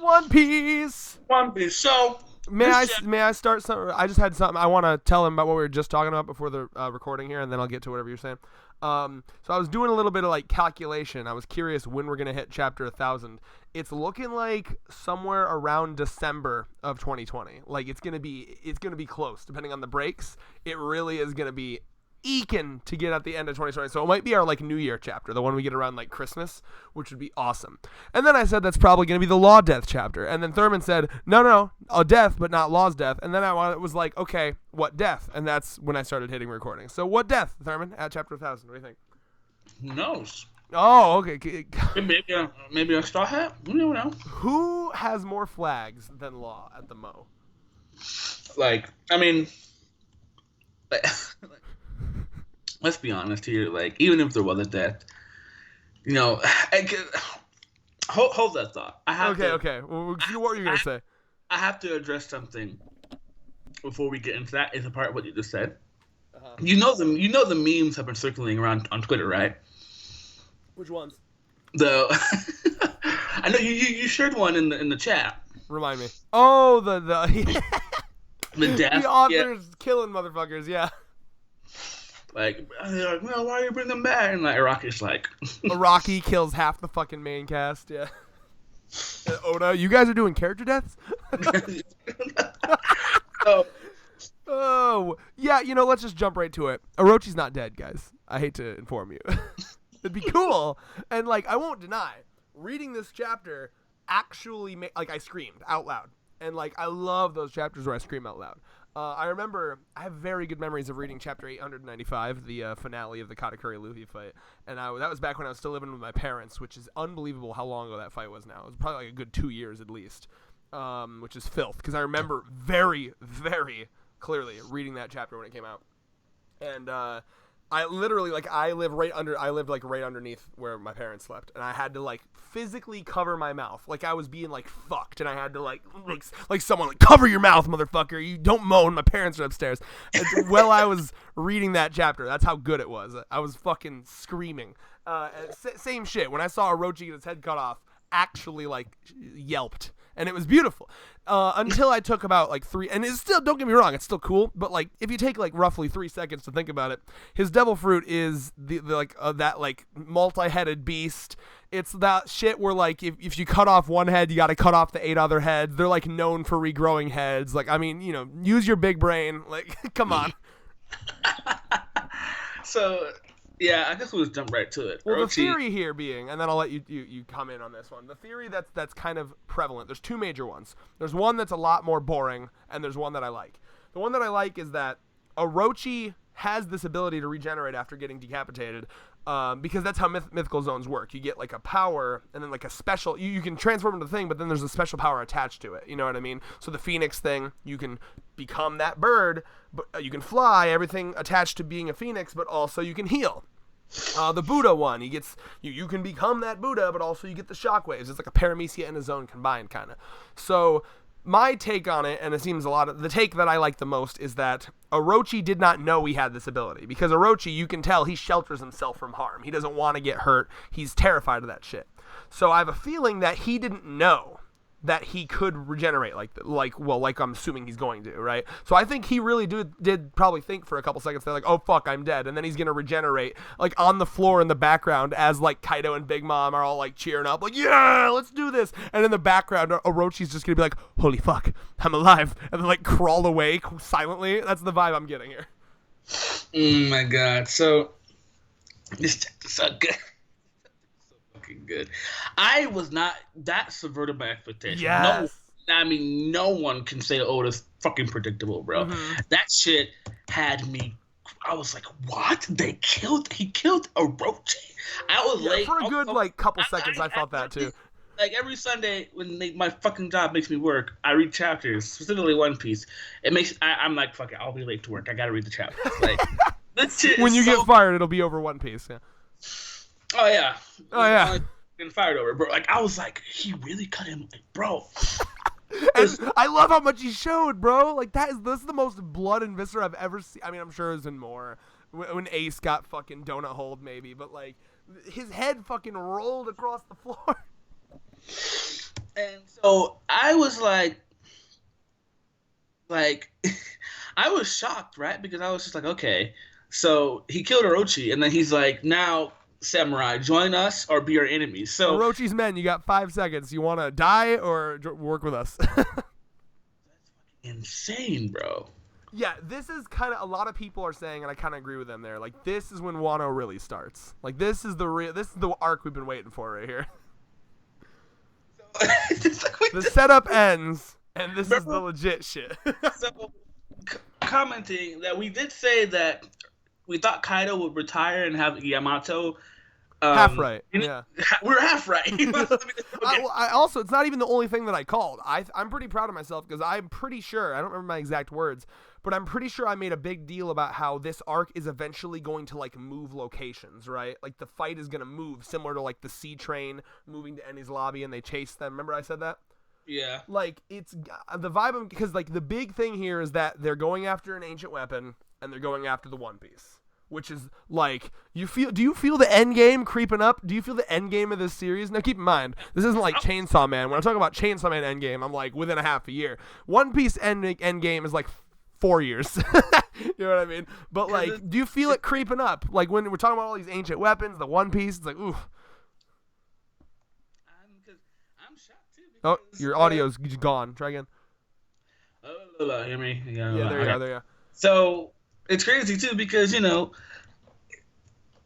One Piece. One Piece. So May I start some? I just had something I want to tell him about what we were just talking about before the recording here, and then I'll get to whatever you're saying. So I was doing a little bit of like calculation. I was curious when we're gonna hit chapter 1,000. It's looking like somewhere around December of 2020. Like it's gonna be close, depending on the breaks. It really is gonna be eking to get at the end of 2020. So it might be our like New Year chapter, the one we get around like Christmas, which would be awesome. And then I said that's probably going to be the Law Death chapter. And then Thurman said, no, a death, but not Law's death. And then was like, okay, what death? And that's when I started hitting recording. So what death, Thurman, at chapter 1,000? What do you think? Who knows? Oh, okay. Maybe a straw hat. You never know. Who has more flags than Law at the Mo? Like, I mean, let's be honest here. Like, even if there was a death, hold that thought. Okay. Well, what were you gonna say? I have to address something before we get into that. It's a part of what you just said. Uh-huh. You know the memes have been circulating around on Twitter, right? Which ones? I know you shared one in the chat. Remind me. Oh, the the death. The authors killing motherfuckers. Yeah. Like, they're like, well, why are you bringing them back? And like, Orochi's like... Orochi kills half the fucking main cast, yeah. Oda, you guys are doing character deaths? Oh, yeah, let's just jump right to it. Orochi's not dead, guys. I hate to inform you. It'd be cool. And, like, I won't deny, reading this chapter actually I screamed out loud. And, like, I love those chapters where I scream out loud. I have very good memories of reading chapter 895, the finale of the Katakuri Luffy fight, and that was back when I was still living with my parents, which is unbelievable how long ago that fight was now. It was probably like a good 2 years at least, which is filth, because I remember very, very clearly reading that chapter when it came out. And I literally, like, I lived right underneath where my parents slept, and I had to, like, physically cover my mouth, like I was being, like, fucked, and I had to, like someone, like, cover your mouth, motherfucker, you don't moan, my parents are upstairs. While I was reading that chapter, that's how good it was. I was fucking screaming. Same shit, when I saw Orochi get his head cut off, actually, like, yelped, and it was beautiful. Until I took about like 3, and it's still, don't get me wrong, it's still cool, but like if you take like roughly 3 seconds to think about it, his devil fruit is that like multi-headed beast. It's that shit where like if you cut off one head, you got to cut off the 8 other heads. They're like known for regrowing heads. Like, I mean, use your big brain. Like, come on. So. Yeah, I guess we'll just jump right to it. Well, the theory here being, and then I'll let you come in on this one. The theory that's kind of prevalent, there's 2 major ones. There's one that's a lot more boring, and there's one that I like. The one that I like is that Orochi has this ability to regenerate after getting decapitated, because that's how mythical zones work. You get like a power, and then like a special, you can transform into the thing, but then there's a special power attached to it. You know what I mean? So the phoenix thing, you can become that bird, but you can fly, everything attached to being a phoenix, but also you can heal. The Buddha one, you can become that Buddha, but also you get the shockwaves. It's like a paramecia and a zone combined, kind of. So my take on it, and it seems the take that I like the most, is that Orochi did not know he had this ability, because Orochi, you can tell, he shelters himself from harm. He doesn't want to get hurt. He's terrified of that shit. So I have a feeling that he didn't know that he could regenerate like I'm assuming he's going to, right? So I think he really did probably think for a couple seconds, they're like, oh fuck, I'm dead, and then he's gonna regenerate like on the floor in the background as like Kaido and Big Mom are all like cheering up, like, yeah, let's do this, and in the background Orochi's just gonna be like, holy fuck, I'm alive, and then like crawl away silently. That's the vibe I'm getting here. Oh my god, so this chapter's so good. Good. I was not that subverted my expectations. Yes. No one can say Oda's fucking predictable, bro. Mm-hmm. That shit had me. I was like, what? He killed Orochi. I was late for a good like couple seconds. I thought that too. Like every Sunday when my fucking job makes me work, I read chapters, specifically One Piece. I'm like, fuck it, I'll be late to work. I gotta read the chapters. Like, this shit. When you get fired, it'll be over One Piece. Yeah. Oh yeah. Getting fired over, bro. Like I was like, he really cut him, like, bro. And I love how much he showed, bro. Like this is the most blood and viscera I've ever seen. I mean, I'm sure there's been more. When Ace got fucking donut holed, maybe, but like his head fucking rolled across the floor. And so I was like, I was shocked, right? Because I was just like, okay, so he killed Orochi, and then he's like, now samurai, join us or be our enemies. So Orochi's men, you got 5 seconds. You want to die or work with us? insane, bro. Yeah, this is kind of, a lot of people are saying, and I kind of agree with them there. Like, this is when Wano really starts. Like, this is the arc we've been waiting for right here. The setup ends, and this is the legit shit. So, commenting that we did say that we thought Kaido would retire and have Yamato. Half right. Yeah, we're half right. I also, it's not even the only thing that I called. I'm pretty proud of myself because I'm pretty sure, I don't remember my exact words, but I'm pretty sure I made a big deal about how this arc is eventually going to like move locations, right? Like the fight is going to move similar to like the sea train moving to Eni's lobby and they chase them. Remember I said that? Yeah. Like it's the vibe, because like the big thing here is that they're going after an ancient weapon and they're going after the One Piece. Which is like, do you feel the end game creeping up? Do you feel the end game of this series? Now keep in mind, this isn't like Chainsaw Man. When I'm talking about Chainsaw Man end game, I'm like within a half a year. One Piece end game is like 4 years. You know what I mean? But like, do you feel it creeping up? Like when we're talking about all these ancient weapons, the One Piece, it's like, ooh. I'm shocked too. Oh, your audio's gone. Try again. Oh, hear me? Yeah, there you go. So it's crazy too because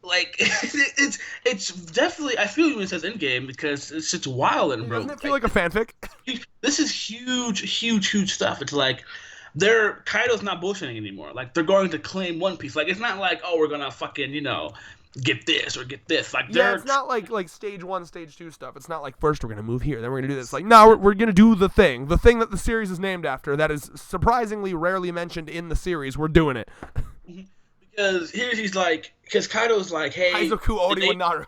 like it's definitely, I feel when it says endgame because it's just wild and bro. Doesn't it feel like a fanfic? This is huge stuff. It's like Kaido's not bullshitting anymore. Like they're going to claim One Piece. Like it's not like, oh, we're gonna fucking get this or get this. Like it's not like stage 1, stage 2 stuff. It's not like first we're gonna move here, then we're gonna do this. Like no, we're gonna do the thing that the series is named after. That is surprisingly rarely mentioned in the series. We're doing it. Because he's like, because Kaido's like, hey, Aizoku Ori wa Naru.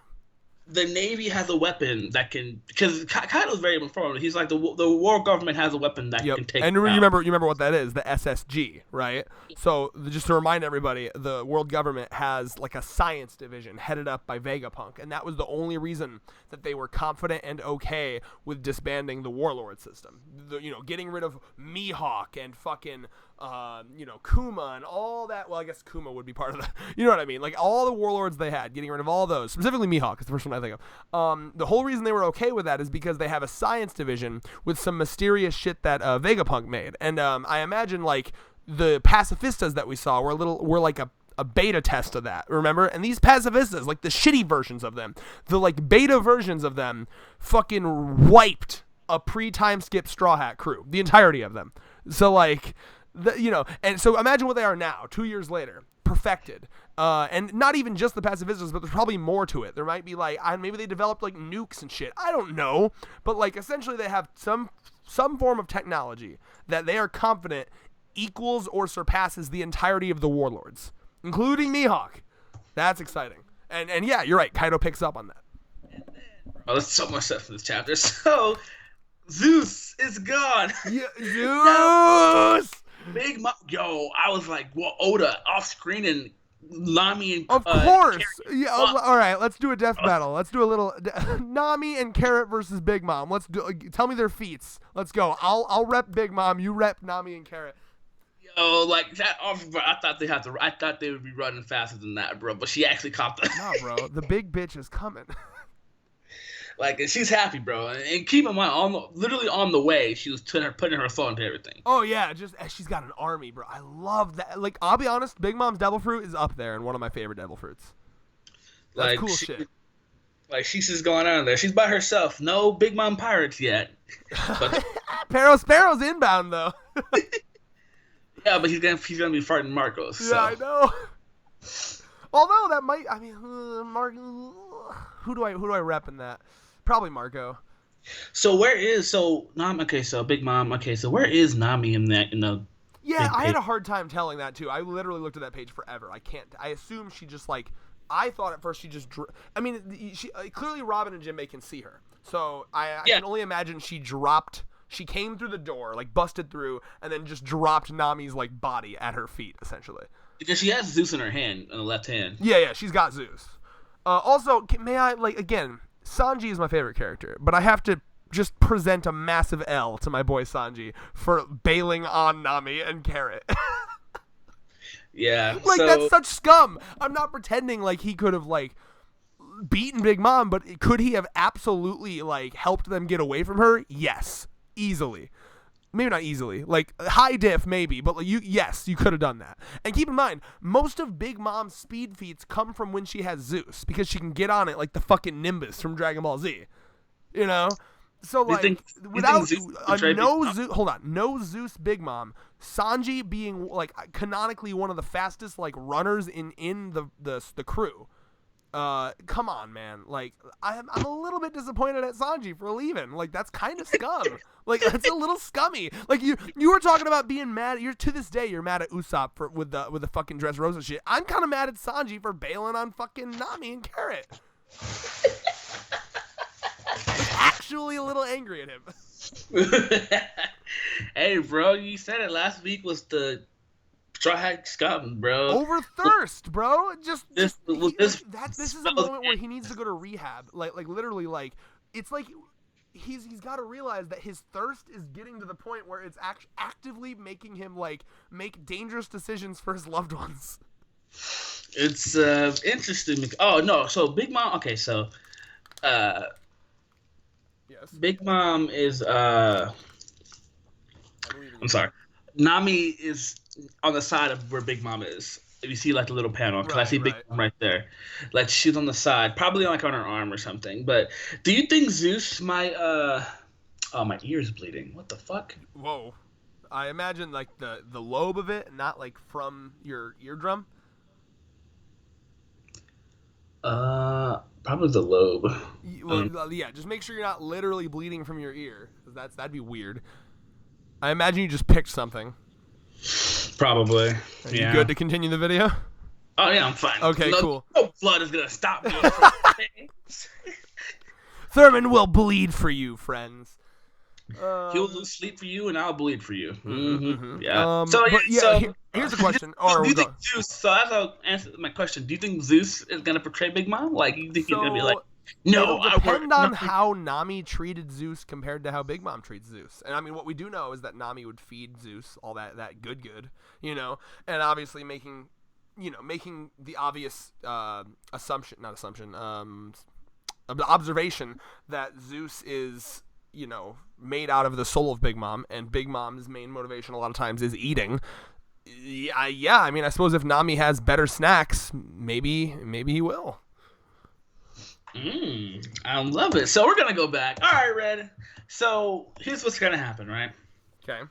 The Navy has a weapon that can, because Kaido's very informed. He's like, the world government has a weapon that can take. And you remember what that is? The SSG, right? So just to remind everybody, the world government has like a science division headed up by Vegapunk, and that was the only reason that they were confident and okay with disbanding the warlord system. Getting rid of Mihawk and fucking Kuma and all that. Well, I guess Kuma would be part of the, you know what I mean? Like all the warlords they had, getting rid of all those, specifically Mihawk is the first one I think of. The whole reason they were okay with that is because they have a science division with some mysterious shit that Vegapunk made. And I imagine like the pacifistas that we saw were like a beta test of that, remember? And these pacifistas, like the shitty versions of them, the like beta versions of them fucking wiped a pre-time skip Straw Hat crew, the entirety of them. So like, and so imagine what they are now, 2 years later, perfected. And not even just the pacifistas, but there's probably more to it. There might be like, maybe they developed like nukes and shit. I don't know. But like, essentially they have some form of technology that they are confident equals or surpasses the entirety of the warlords, including Mihawk. That's exciting. And yeah, you're right. Kaido picks up on that. Oh, there's so much stuff in this chapter. So, Zeus is gone. Yeah, Zeus! Big Mom, I was like, well, Oda off screen and Nami and of course, yeah. All right, let's do a death battle. Let's do a little Nami and Carrot versus Big Mom. Let's do. Tell me their feats. Let's go. I'll rep Big Mom. You rep Nami and Carrot. Like that. I thought they would be running faster than that, bro. But she actually caught the. Nah, bro. The big bitch is coming. Like, and she's happy, bro. And keep in mind, literally on the way, she was putting her phone to everything. Oh, yeah. She's got an army, bro. I love that. Like, I'll be honest, Big Mom's Devil Fruit is up there and one of my favorite Devil Fruits. That's like, cool shit. Like, she's just going out there. She's by herself. No Big Mom pirates yet. But Sparrow's inbound, though. Yeah, but he's gonna be farting Marcos. Yeah, so. I know. Although that might, Marco. Who do I rep in that? Probably Marco. So Nami? Okay, so Big Mom. Okay, so where is Nami in the? Yeah, I had a hard time telling that too. I literally looked at that page forever. I can't. I assume she just like. I thought at first she just. She clearly Robin and Jinbei can see her, so I can only imagine she dropped. She came through the door, like busted through, and then just dropped Nami's like body at her feet, essentially. Because she has Zeus in her hand, in the left hand. Yeah, she's got Zeus. Also, may I again? Sanji is my favorite character, but I have to just present a massive L to my boy Sanji for bailing on Nami and Carrot. Yeah. Like, so, that's such scum. I'm not pretending like he could have, like, beaten Big Mom, but could he have absolutely, like, helped them get away from her? Yes. Easily. Maybe not easily. Like, high diff, maybe, but like, yes, you could have done that. And keep in mind, most of Big Mom's speed feats come from when she has Zeus, because she can get on it like the fucking Nimbus from Dragon Ball Z. You know? So, like, without no Zeus Big Mom, Sanji being, like, canonically one of the fastest, like, runners in the crew. Come on, man. Like, I'm a little bit disappointed at Sanji for leaving. Like, that's kind of scum. Like, that's a little scummy. Like, you were talking about being mad. To this day, you're mad at Usopp with the fucking Dressrosa shit. I'm kind of mad at Sanji for bailing on fucking Nami and Carrot. Actually a little angry at him. Hey, bro, you said it last week was the Straw Hat scum, bro. Over thirst, bro. This is a smells moment where he needs to go to rehab. Like literally, like, it's like he's got to realize that his thirst is getting to the point where it's actively making him, like, make dangerous decisions for his loved ones. It's interesting. Oh no, so Big Mom. Okay, so yes. Big Mom is I'm sorry. Nami is on the side of where Big Mom is. If you see, like, the little panel, because I see Big Mom right there. Like, she's on the side, probably, like, on her arm or something. But do you think Zeus might oh, my ear's bleeding. What the fuck? Whoa. I imagine, like, the lobe of it, not, like, from your eardrum. Probably the lobe. Well, yeah, just make sure you're not literally bleeding from your ear, because that'd be weird. I imagine you just picked something. Probably. Are you good to continue the video? Oh, yeah, I'm fine. Okay, cool. No blood is going to stop me. Thurman will bleed for you, friends. He'll lose sleep for you, and I'll bleed for you. Mm-hmm. Yeah. Here's a question. Do you think Zeus? So as I'll answer my question, do you think Zeus is gonna portray Big Mom? Like, you think he's gonna be like, no? It'll depend on how Nami treated Zeus compared to how Big Mom treats Zeus. And I mean, what we do know is that Nami would feed Zeus all that good, you know, and obviously making the obvious observation that Zeus is, you know, made out of the soul of Big Mom, and Big Mom's main motivation a lot of times is eating. Yeah, I mean, I suppose if Nami has better snacks, maybe he will. I love it. So we're gonna go back. All right, Red. So here's what's gonna happen, right? Okay.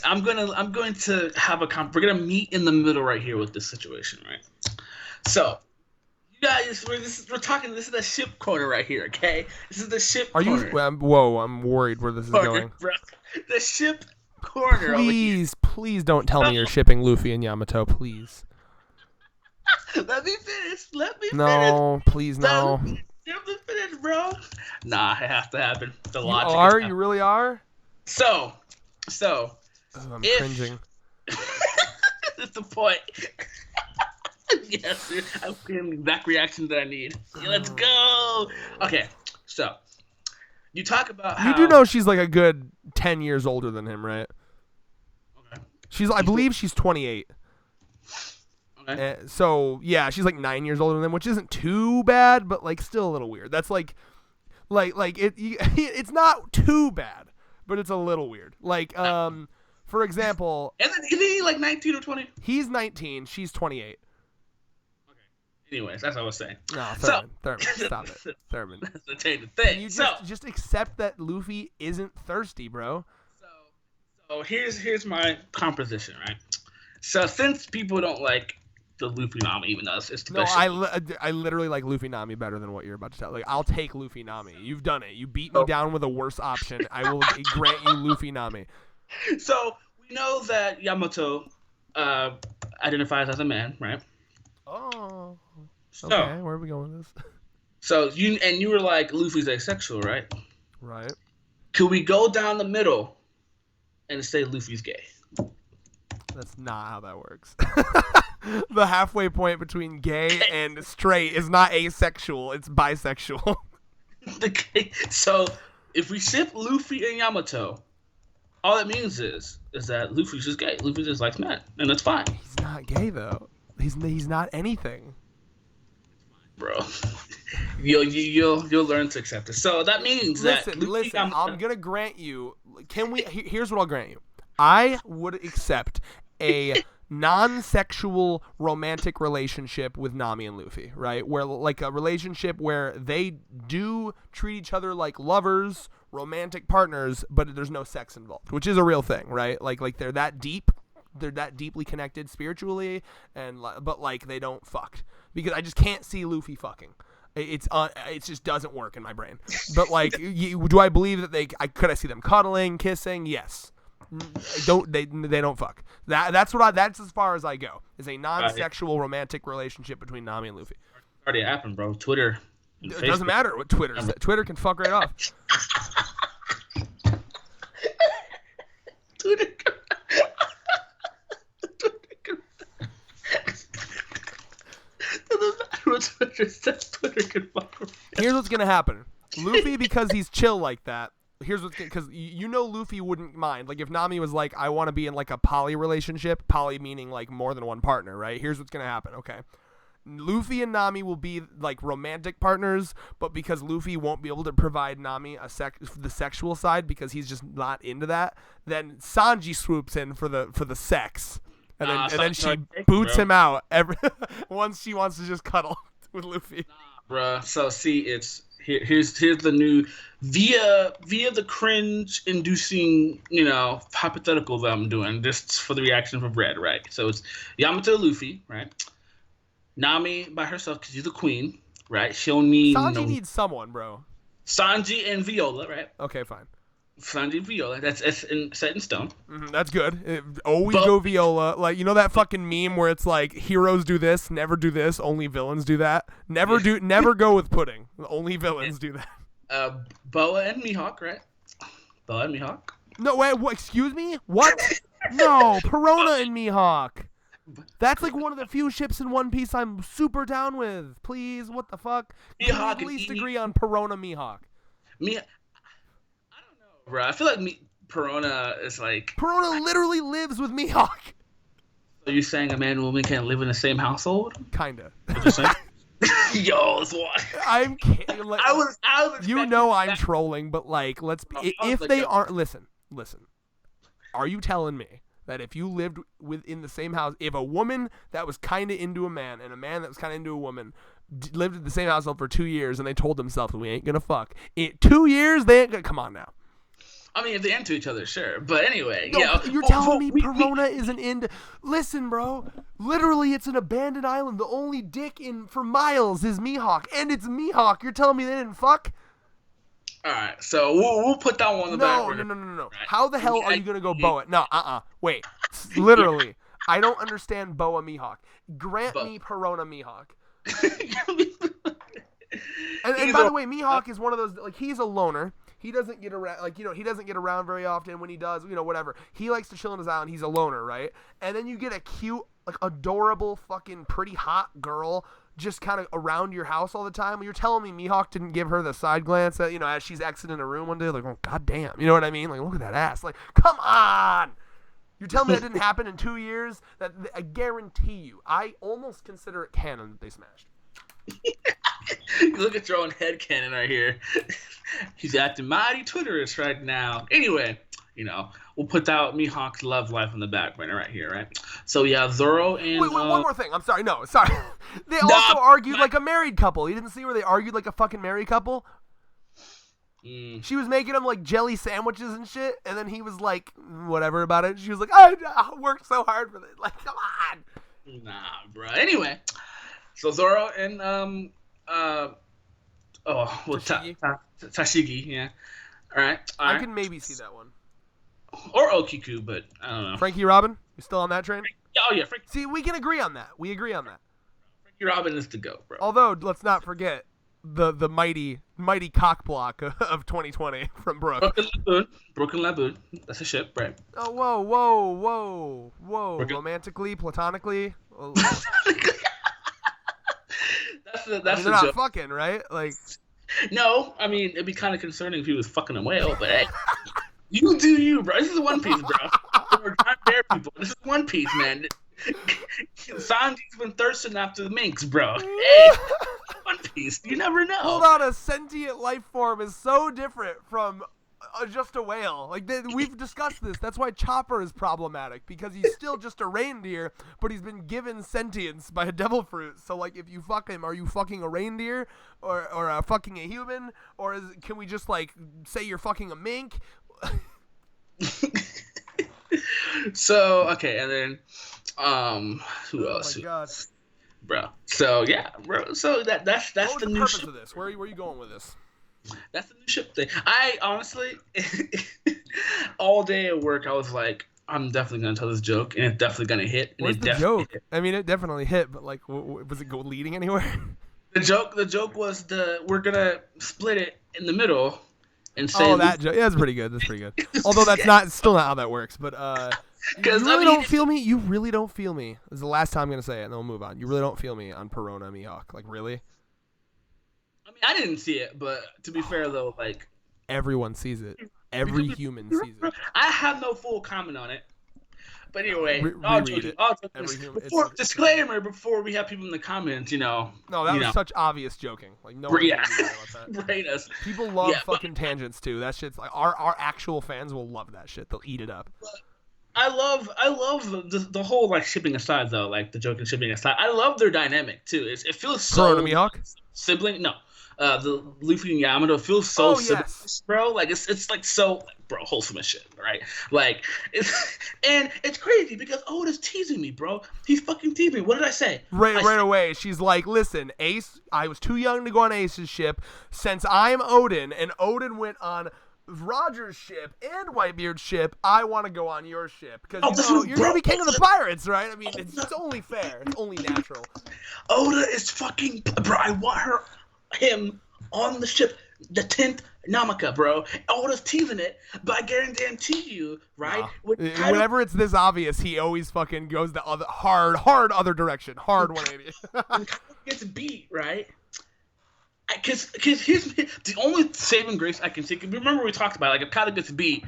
I'm going to have we're gonna meet in the middle right here with this situation, right? So, you guys, we're talking. This is the ship corner right here, okay? This is the ship corner. Whoa, I'm worried where this is going. Bro. The ship corner. Please don't tell me you're shipping Luffy and Yamato, please. Let me finish. No, please, no. Let me finish, bro. Nah, it has to happen. The logic. You really are? So. I'm cringing. That's the point. Yes, I'm getting the exact reaction that I need. Let's go. Okay, so you talk about how... You do know she's like a good 10 years older than him, right? Okay. I believe she's 28. Okay. So, yeah, she's like 9 years older than him, which isn't too bad, but like still a little weird. That's like it's not too bad, but it's a little weird. Like, for example... Isn't he like 19 or 20? He's 19, she's 28. Anyways, that's what I was saying. No, Thurman, stop it. Thurman. That's the thing. You just accept that Luffy isn't thirsty, bro. So here's my composition, right? So since people don't like the Luffy Nami, even though it's the best. I literally like Luffy Nami better than what you're about to tell. Like, I'll take Luffy Nami. You've done it. You beat me down with a worse option. I will grant you Luffy Nami. So we know that Yamato identifies as a man, right? Oh. Okay, where are we going with this? So you were like, Luffy's asexual, right? Right. Could we go down the middle and say Luffy's gay? That's not how that works. The halfway point between gay and straight is not asexual, it's bisexual. So if we ship Luffy and Yamato, all that means is that Luffy's just gay. Luffy just likes men, and that's fine. He's not gay though. He's not anything, bro. You'll learn to accept it. So that means listen, I'm gonna grant you. Here's what I'll grant you. I would accept a non-sexual romantic relationship with Nami and Luffy, right? Where like a relationship where they do treat each other like lovers, romantic partners, but there's no sex involved, which is a real thing, right? Like they're that deep, they're that deeply connected spiritually, but like they don't fuck, because I just can't see Luffy fucking. It just doesn't work in my brain. But like, do I believe that could I see them cuddling, kissing? Yes. They don't fuck. That's as far as I go. Is a non-sexual romantic relationship between Nami and Luffy. Already happened, bro. Twitter. It doesn't matter what Twitter says. Twitter can fuck right off. Twitter. Twitter can fuck right. Here's what's gonna happen. Luffy, because he's chill like that. Because Luffy wouldn't mind. Like if Nami was like, I want to be in like a poly relationship, poly meaning like more than one partner, right? Here's what's gonna happen. Okay, Luffy and Nami will be like romantic partners, but because Luffy won't be able to provide Nami the sexual side because he's just not into that, then Sanji swoops in for the sex, and then she boots him out once she wants to just cuddle with Luffy. Bruh. So see, it's here's the new via the cringe inducing hypothetical that I'm doing just for the reaction from Red, right? So it's Yamato, Luffy, right? Nami by herself because she's the queen, right? She'll need Sanji needs someone, bro. Sanji and Viola, right? Okay, fine. Sanji and Viola. That's set in stone. Mm-hmm, that's good. Always go Viola. Like, you know that fucking meme where it's like heroes do this, never do this, only villains do that. Never go with pudding. Only villains do that. Boa and Mihawk, right? Boa and Mihawk. No, wait. What? Excuse me? What? No, Perona and Mihawk. That's like one of the few ships in One Piece I'm super down with. Please, what the fuck? Can we at least agree on Perona Mihawk? Bro, I feel like Perona is like... Perona literally lives with Mihawk. So you're saying a man and woman can't live in the same household? Kinda. Yo, that's why. I'm kidding. Like, I was I'm trolling, but like, if they aren't... Listen. Are you telling me that if you lived within the same house, if a woman that was kind of into a man and a man that was kind of into a woman lived in the same household for 2 years and they told themselves, we ain't gonna fuck, in 2 years, they ain't gonna... Come on now. I mean, if they're into each other, sure. But anyway, no, yeah. You're telling me Perona isn't into... Listen, bro. Literally, it's an abandoned island. The only dick for miles is Mihawk. And it's Mihawk. You're telling me they didn't fuck? All right. So we'll put that one on the back burner. No. Right. How the hell are you going to go Boa? No, Wait. Literally. I don't understand Boa Mihawk. Grant me Perona Mihawk. and by the way, Mihawk is one of those... Like, he's a loner. He doesn't get around, he doesn't get around very often. When he does, whatever. He likes to chill on his island. He's a loner, right? And then you get a cute, like, adorable, fucking pretty hot girl just kind of around your house all the time. You're telling me Mihawk didn't give her the side glance that, as she's exiting a room one day, like, oh, goddamn. You know what I mean? Like, look at that ass. Like, come on! You're telling me that didn't happen in 2 years? That I guarantee you. I almost consider it canon that they smashed. Look at your own headcanon right here. He's acting mighty Twitterist right now. Anyway, we'll put that Mihawk's love life on the back burner right here, right? So yeah, Zoro and... Wait, one more thing. I'm sorry. No, sorry. They also argued like a married couple. You didn't see where they argued like a fucking married couple? She was making him like jelly sandwiches and shit, and then he was like, whatever about it. She was like, I worked so hard for this. Like, come on. Nah, bro. Anyway... So Zoro and Tashigi, yeah. All right. I can maybe see that one. Or Okiku, but I don't know. Frankie Robin, you still on that train? Oh yeah, Frankie. See, we can agree on that. Frankie Robin is the GOAT, bro. Although, let's not forget the mighty cock block of 2020 from Brook. Broken Laboon. That's a ship, right? Oh, whoa. Romantically, platonically. That's they're not fucking, right? Like, No, I mean it'd be kind of concerning if he was fucking a whale, but hey, you do you, bro. This is One Piece, bro. We're not bear people. This is One Piece, man. Sanji's been thirsting after the minks, bro. Hey, One Piece. You never know. Hold on, a sentient life form is so different from just a whale. Like we've discussed this. That's why Chopper is problematic, because he's still just a reindeer, but he's been given sentience by a devil fruit. So like, if you fuck him, are you fucking a reindeer or fucking a human, or can we just like say you're fucking a mink? So okay, and then who else? Oh my god, bro. So yeah, bro. So that's what was the the new purpose ship. of this? Where are you going with this? That's the new ship thing. I honestly, all day at work, I was like, I'm definitely gonna tell this joke, and it's definitely gonna hit. And Where's it the definitely joke? hit. I mean, it definitely hit, but like, was it leading anywhere? The joke was we're gonna split it in the middle, and say. Oh, that joke. Yeah, that's pretty good. That's pretty good. Although that's still not how that works. But you really don't feel me. You really don't feel me. This is the last time I'm gonna say it, and then we'll move on. You really don't feel me on Perona Mihawk. Like, really? I mean, I didn't see it, but to be fair though, like everyone sees it. Every human sees it. I have no full comment on it. But anyway, reread it. Disclaimer before we have people in the comments, No, that was such obvious joking. Like, no one yeah. about that. Rate us. People love fucking tangents too. That shit's like our actual fans will love that shit. They'll eat it up. I love the whole like shipping aside though, like the joke and shipping aside. I love their dynamic too. It feels so Perona Mihawk? Sibling. No. The Luffy and Yamato feels so yes. bro. Like it's like so bro, wholesome as shit, right? Like it's crazy because Oda's teasing me, bro. He's fucking teasing me. What did I say? Right away, she's like, listen, Ace, I was too young to go on Ace's ship. Since I'm Odin, and Odin went on Roger's ship and Whitebeard's ship, I want to go on your ship. Because you're going to be king of the pirates, right? I mean, it's only fair. It's only natural. Oda is fucking... Bro, I want him on the ship, the 10th Namaka, bro. Oda's teasing it, but I guarantee you, right? Whenever it's this obvious, he always fucking goes the other hard other direction. Hard 180. When gets beat, right? Because here's the only saving grace I can see. Remember we talked about, like, if Kaido gets beat,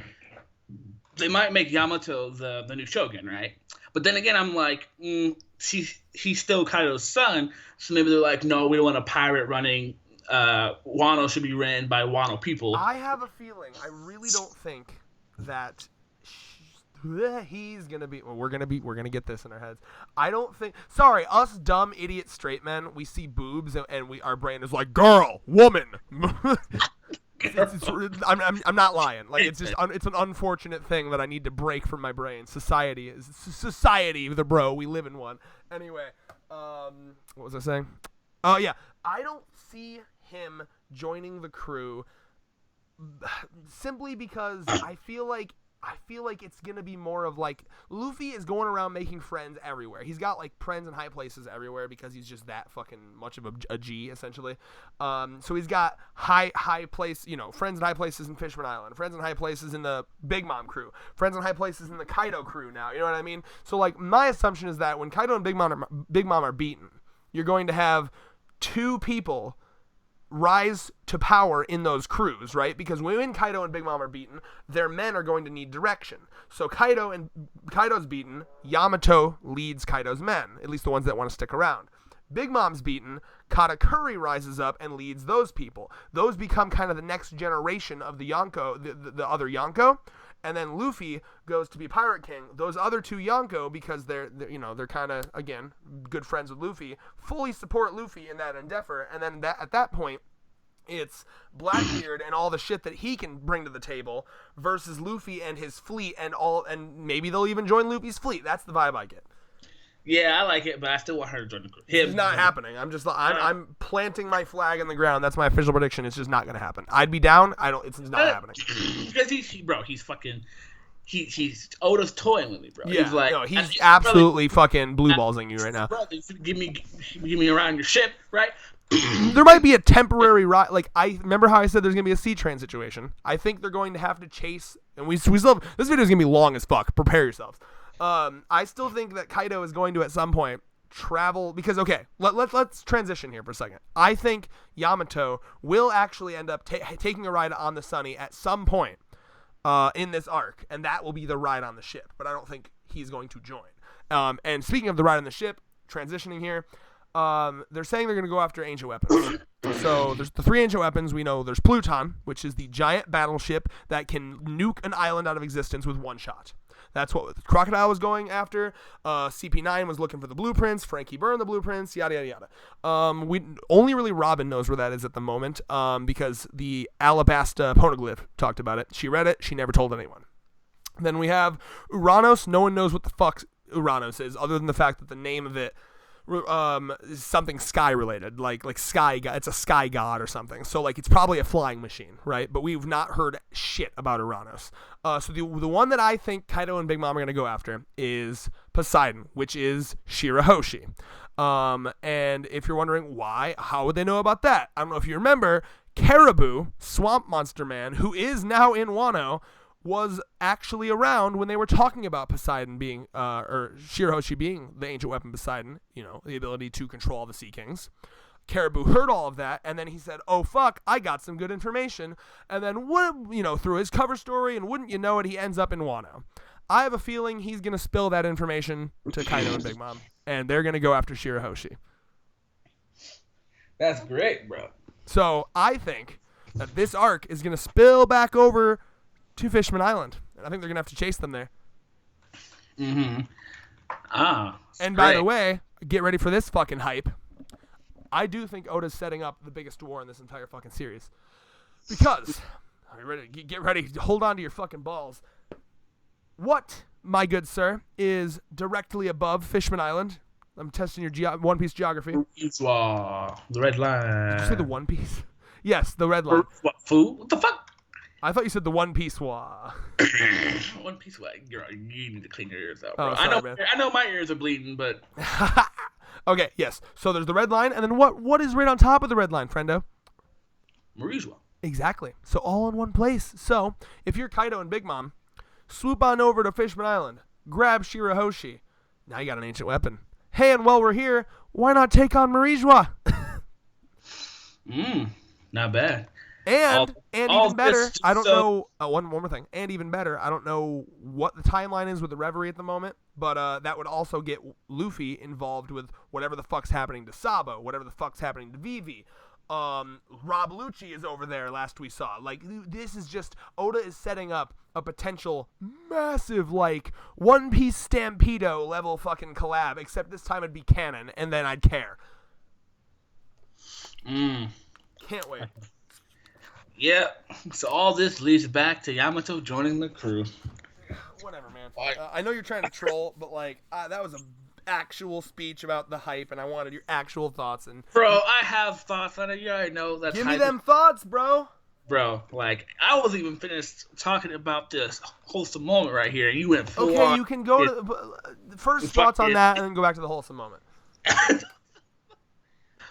they might make Yamato the new Shogun, right? But then again, I'm like, he's still Kaido's son, so maybe they're like, no, we don't want a pirate running. Wano should be ran by Wano people. I have a feeling. I really don't think that he's gonna be. Well, we're gonna get this in our heads. I don't think. Sorry, us dumb idiot straight men. We see boobs and our brain is like girl, woman. I'm not lying. Like it's just it's an unfortunate thing that I need to break from my brain. Society, the bro. We live in one. Anyway, what was I saying? Oh yeah, I don't see him joining the crew simply because I feel like it's gonna be more of like Luffy is going around making friends everywhere. He's got like friends in high places everywhere because he's just that fucking much of a G essentially. So he's got high place, friends in high places in Fishman Island, friends in high places in the Big Mom crew, friends in high places in the Kaido crew now. You know what I mean? So like my assumption is that when Kaido and Big Mom are beaten, you're going to have two people rise to power in those crews, right? Because when Kaido and Big Mom are beaten, their men are going to need direction. So Kaido's beaten, Yamato leads Kaido's men, at least the ones that want to stick around. Big Mom's beaten, Katakuri rises up and leads those people. Those become kind of the next generation of the Yonko, the other Yonko. And then Luffy goes to be Pirate King. Those other two Yonko, because they're kind of, again, good friends with Luffy, fully support Luffy in that endeavor. And then at that point, it's Blackbeard and all the shit that he can bring to the table versus Luffy and his fleet and maybe they'll even join Luffy's fleet. That's the vibe I get. Yeah, I like it, but I still want her to join the crew. It's not happening. I'm planting my flag in the ground. That's my official prediction. It's just not going to happen. I'd be down. It's not happening. Because he's Oda's toying with me, bro. Yeah, he's like, he's absolutely fucking blue ballsing you right now. Brother, give me around your ship, right? There might be a temporary like I remember how I said there's gonna be a sea train situation. I think they're going to have to chase, and we still have, this video is gonna be long as fuck. Prepare yourselves. I still think that Kaido is going to at some point travel because let's transition here for a second. I think Yamato will actually end up taking a ride on the Sunny at some point in this arc, and that will be the ride on the ship. But I don't think he's going to join. And speaking of the ride on the ship, transitioning here, they're saying they're going to go after ancient weapons. So there's the 3 ancient weapons. We know there's Pluton, which is the giant battleship that can nuke an island out of existence with one shot. That's what Crocodile was going after. CP9 was looking for the blueprints. Frankie burned the blueprints. Yada yada yada. We only really Robin knows where that is at the moment. Because the Alabasta poneglyph talked about it. She read it. She never told anyone. Then we have Uranos. No one knows what the fuck Uranos is, other than the fact that the name of it is something sky related, like sky god. It's a sky god or something. So like it's probably a flying machine, right? But we've not heard shit about Uranos. So the one that I think Kaido and Big Mom are gonna go after is Poseidon, which is Shirahoshi. And if you're wondering why, how would they know about that? I don't know if you remember, Caribou, Swamp Monster Man, who is now in Wano, was actually around when they were talking about Poseidon being, or Shirahoshi being the ancient weapon Poseidon, the ability to control the Sea Kings. Caribou heard all of that, and then he said, oh, fuck, I got some good information. And then, through his cover story, and wouldn't you know it, he ends up in Wano. I have a feeling he's going to spill that information to Kaido and Big Mom, and they're going to go after Shirahoshi. That's great, bro. So I think that this arc is going to spill back over to Fishman Island, and I think they're gonna have to chase them there. Mm-hmm. And by the way, get ready for this fucking hype. I do think Oda's setting up the biggest war in this entire fucking series, because are you ready? Get ready. Hold on to your fucking balls. What, my good sir, is directly above Fishman Island? I'm testing your One Piece geography. The red line. Did you say the One Piece? Yes, the red line. What, fool? What the fuck? I thought you said the One Piece Wa. One Piece Wa. You need to clean your ears out, bro. Oh, sorry, I know my ears are bleeding, but... Okay, yes. So there's the red line, and then what is right on top of the red line, friendo? Marijua. Exactly. So all in one place. So if you're Kaido and Big Mom, swoop on over to Fishman Island, grab Shirahoshi. Now you got an ancient weapon. Hey, and while we're here, why not take on Marijua? Not bad. And even better, I don't know. One more thing. And even better, I don't know what the timeline is with the Reverie at the moment, but that would also get Luffy involved with whatever the fuck's happening to Sabo, whatever the fuck's happening to Vivi. Rob Lucci is over there. Last we saw, like this is just Oda is setting up a potential massive One Piece Stampedo level fucking collab. Except this time it'd be canon, and then I'd care. Can't wait. Yeah, so all this leads back to Yamato joining the crew. Whatever, man. I know you're trying to troll, but that was an actual speech about the hype, and I wanted your actual thoughts. And bro, I have thoughts on it. You already know that's. Give me them thoughts, bro. Bro, I wasn't even finished talking about this wholesome moment right here, and you went full on. You can go to the first thoughts on that, and then go back to the wholesome moment.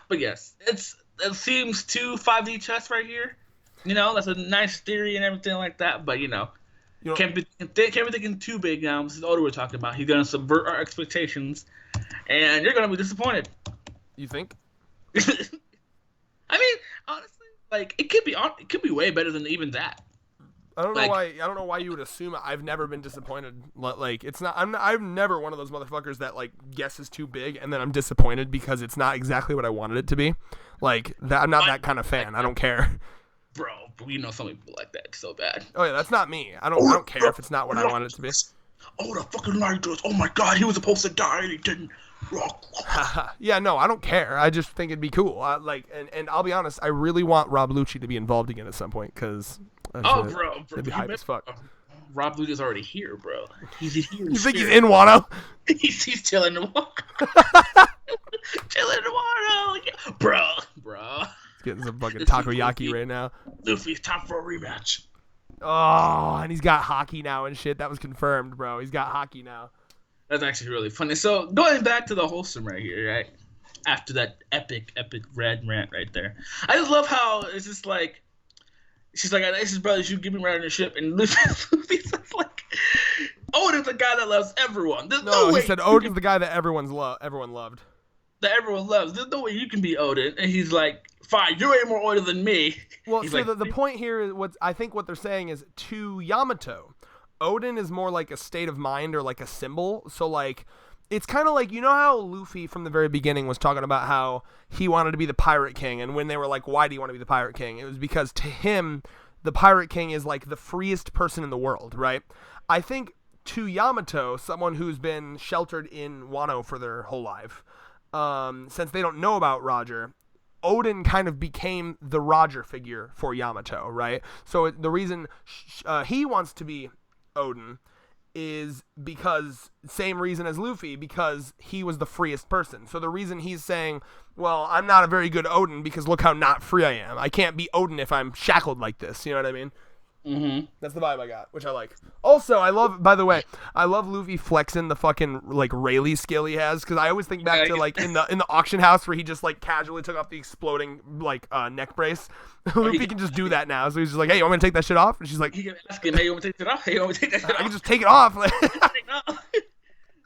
But yes, it seems 2 5D chess right here. That's a nice theory and everything like that, but can't be thinking too big now. This is Oda we're talking about. He's gonna subvert our expectations, and you're gonna be disappointed. You think? I mean, honestly, it could be way better than even that. I don't know why. I don't know why you would assume I've never been disappointed. It's not. I'm never one of those motherfuckers that guesses too big and then I'm disappointed because it's not exactly what I wanted it to be. I'm not that kind of fan. I don't care. Bro, we know some people like that so bad. Oh yeah, that's not me. I don't care if it's not what I want it to be. Oh, the fucking lied to us. Oh my god, he was supposed to die and he didn't. Yeah, no, I don't care. I just think it'd be cool. And I'll be honest, I really want Rob Lucci to be involved again at some point because. Bro, it'd be hype as fuck. Rob Lucci's already here, bro. He's here. You think he's in Wano? he's chilling in Wano. Chilling in Wano, yeah. bro. Getting some fucking takoyaki right now. Luffy's time for a rematch. Oh, and he's got hockey now and shit. That was confirmed, bro. He's got hockey now. That's actually really funny. So going back to the wholesome right here, right? After that epic red rant right there. I just love how it's just she's like, this is brother, you give me right on your ship, and Luffy's Oda's the guy that loves everyone. There's no way. He said Oda's the guy that everyone loved. that everyone loves. There's no way you can be Odin. And he's like, fine, you're way more Odin than me. Well, He's so like, the point here is what they're saying is to Yamato, Odin is more like a state of mind or like a symbol. So like it's kind of like, you know how Luffy from the very beginning was talking about how he wanted to be the Pirate King, and when they were like, why do you want to be the Pirate King? It was because to him, the Pirate King is like the freest person in the world, right? I think to Yamato, someone who's been sheltered in Wano for their whole life, since they don't know about Roger, Odin kind of became the Roger figure for Yamato, right? So the reason he wants to be Odin is because same reason as Luffy, because he was the freest person. So the reason he's saying, well, I'm not a very good Odin because look how not free I am. I can't be Odin if I'm shackled like this. You know what I mean? mm-hmm. That's the vibe I got, which I like. Also, I love Luffy flexing the fucking like Rayleigh skill he has, because I always think back to like in the auction house where he just like casually took off the exploding like neck brace. Luffy can just do that now, so he's just like, hey, you want me to take that shit off? And she's like, He can ask him, hey, you want me to take it off? Hey, you want me to take that shit I can off? just take it off.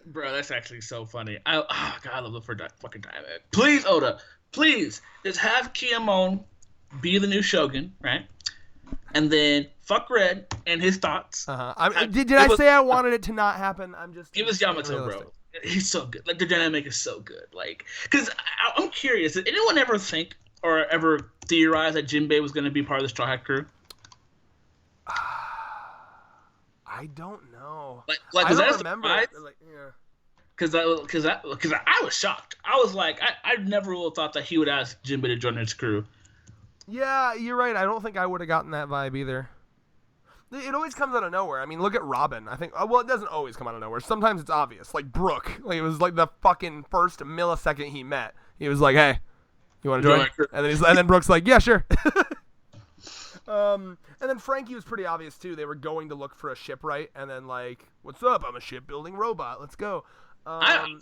Bro, that's actually so funny. God, I love the first fucking time, man. Please, Oda, please, just have Kiyomon be the new Shogun, right? And then fuck Red and his thoughts. Did I say I wanted it to not happen? I'm just give us Yamato, bro. He's so good. Like the dynamic is so good. Like, because I'm curious. Did anyone ever think or ever theorize that Jinbei was going to be part of the Straw Hat crew? I don't know. Like I don't remember. Because I was shocked. I was like, I never would have thought that he would ask Jinbei to join his crew. Yeah, you're right. I don't think I would have gotten that vibe either. It always comes out of nowhere. I mean, look at Robin. I think, well, it doesn't always come out of nowhere. Sometimes it's obvious. Like Brooke. Like, it was like the fucking first millisecond he met. He was like, hey, you want to join? And then Brooke's like, yeah, sure. And then Frankie was pretty obvious, too. They were going to look for a shipwright. And then, like, what's up? I'm a shipbuilding robot. Let's go. I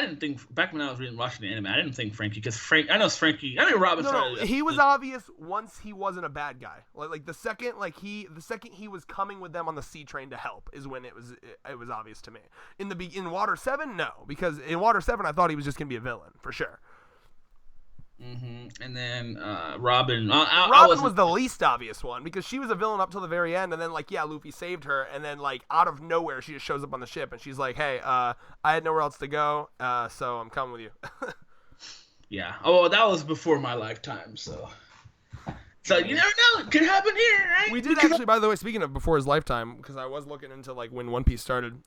didn't think back when I was watching the anime. I didn't think Frankie, because I know Frankie. I mean Robin. No, he was obvious once he wasn't a bad guy. Like the second he was coming with them on the sea train to help is when it was obvious to me. In Water 7, no, because in Water 7 I thought he was just gonna be a villain for sure. Mm-hmm. And then Robin. Robin was the least obvious one, because she was a villain up till the very end, and then like, yeah, Luffy saved her, and then like out of nowhere she just shows up on the ship and she's like, hey, I had nowhere else to go, so I'm coming with you. Yeah. Oh, that was before my lifetime, so you never know, it could happen here, right? We did actually, by the way, speaking of before his lifetime, because I was looking into like when One Piece started.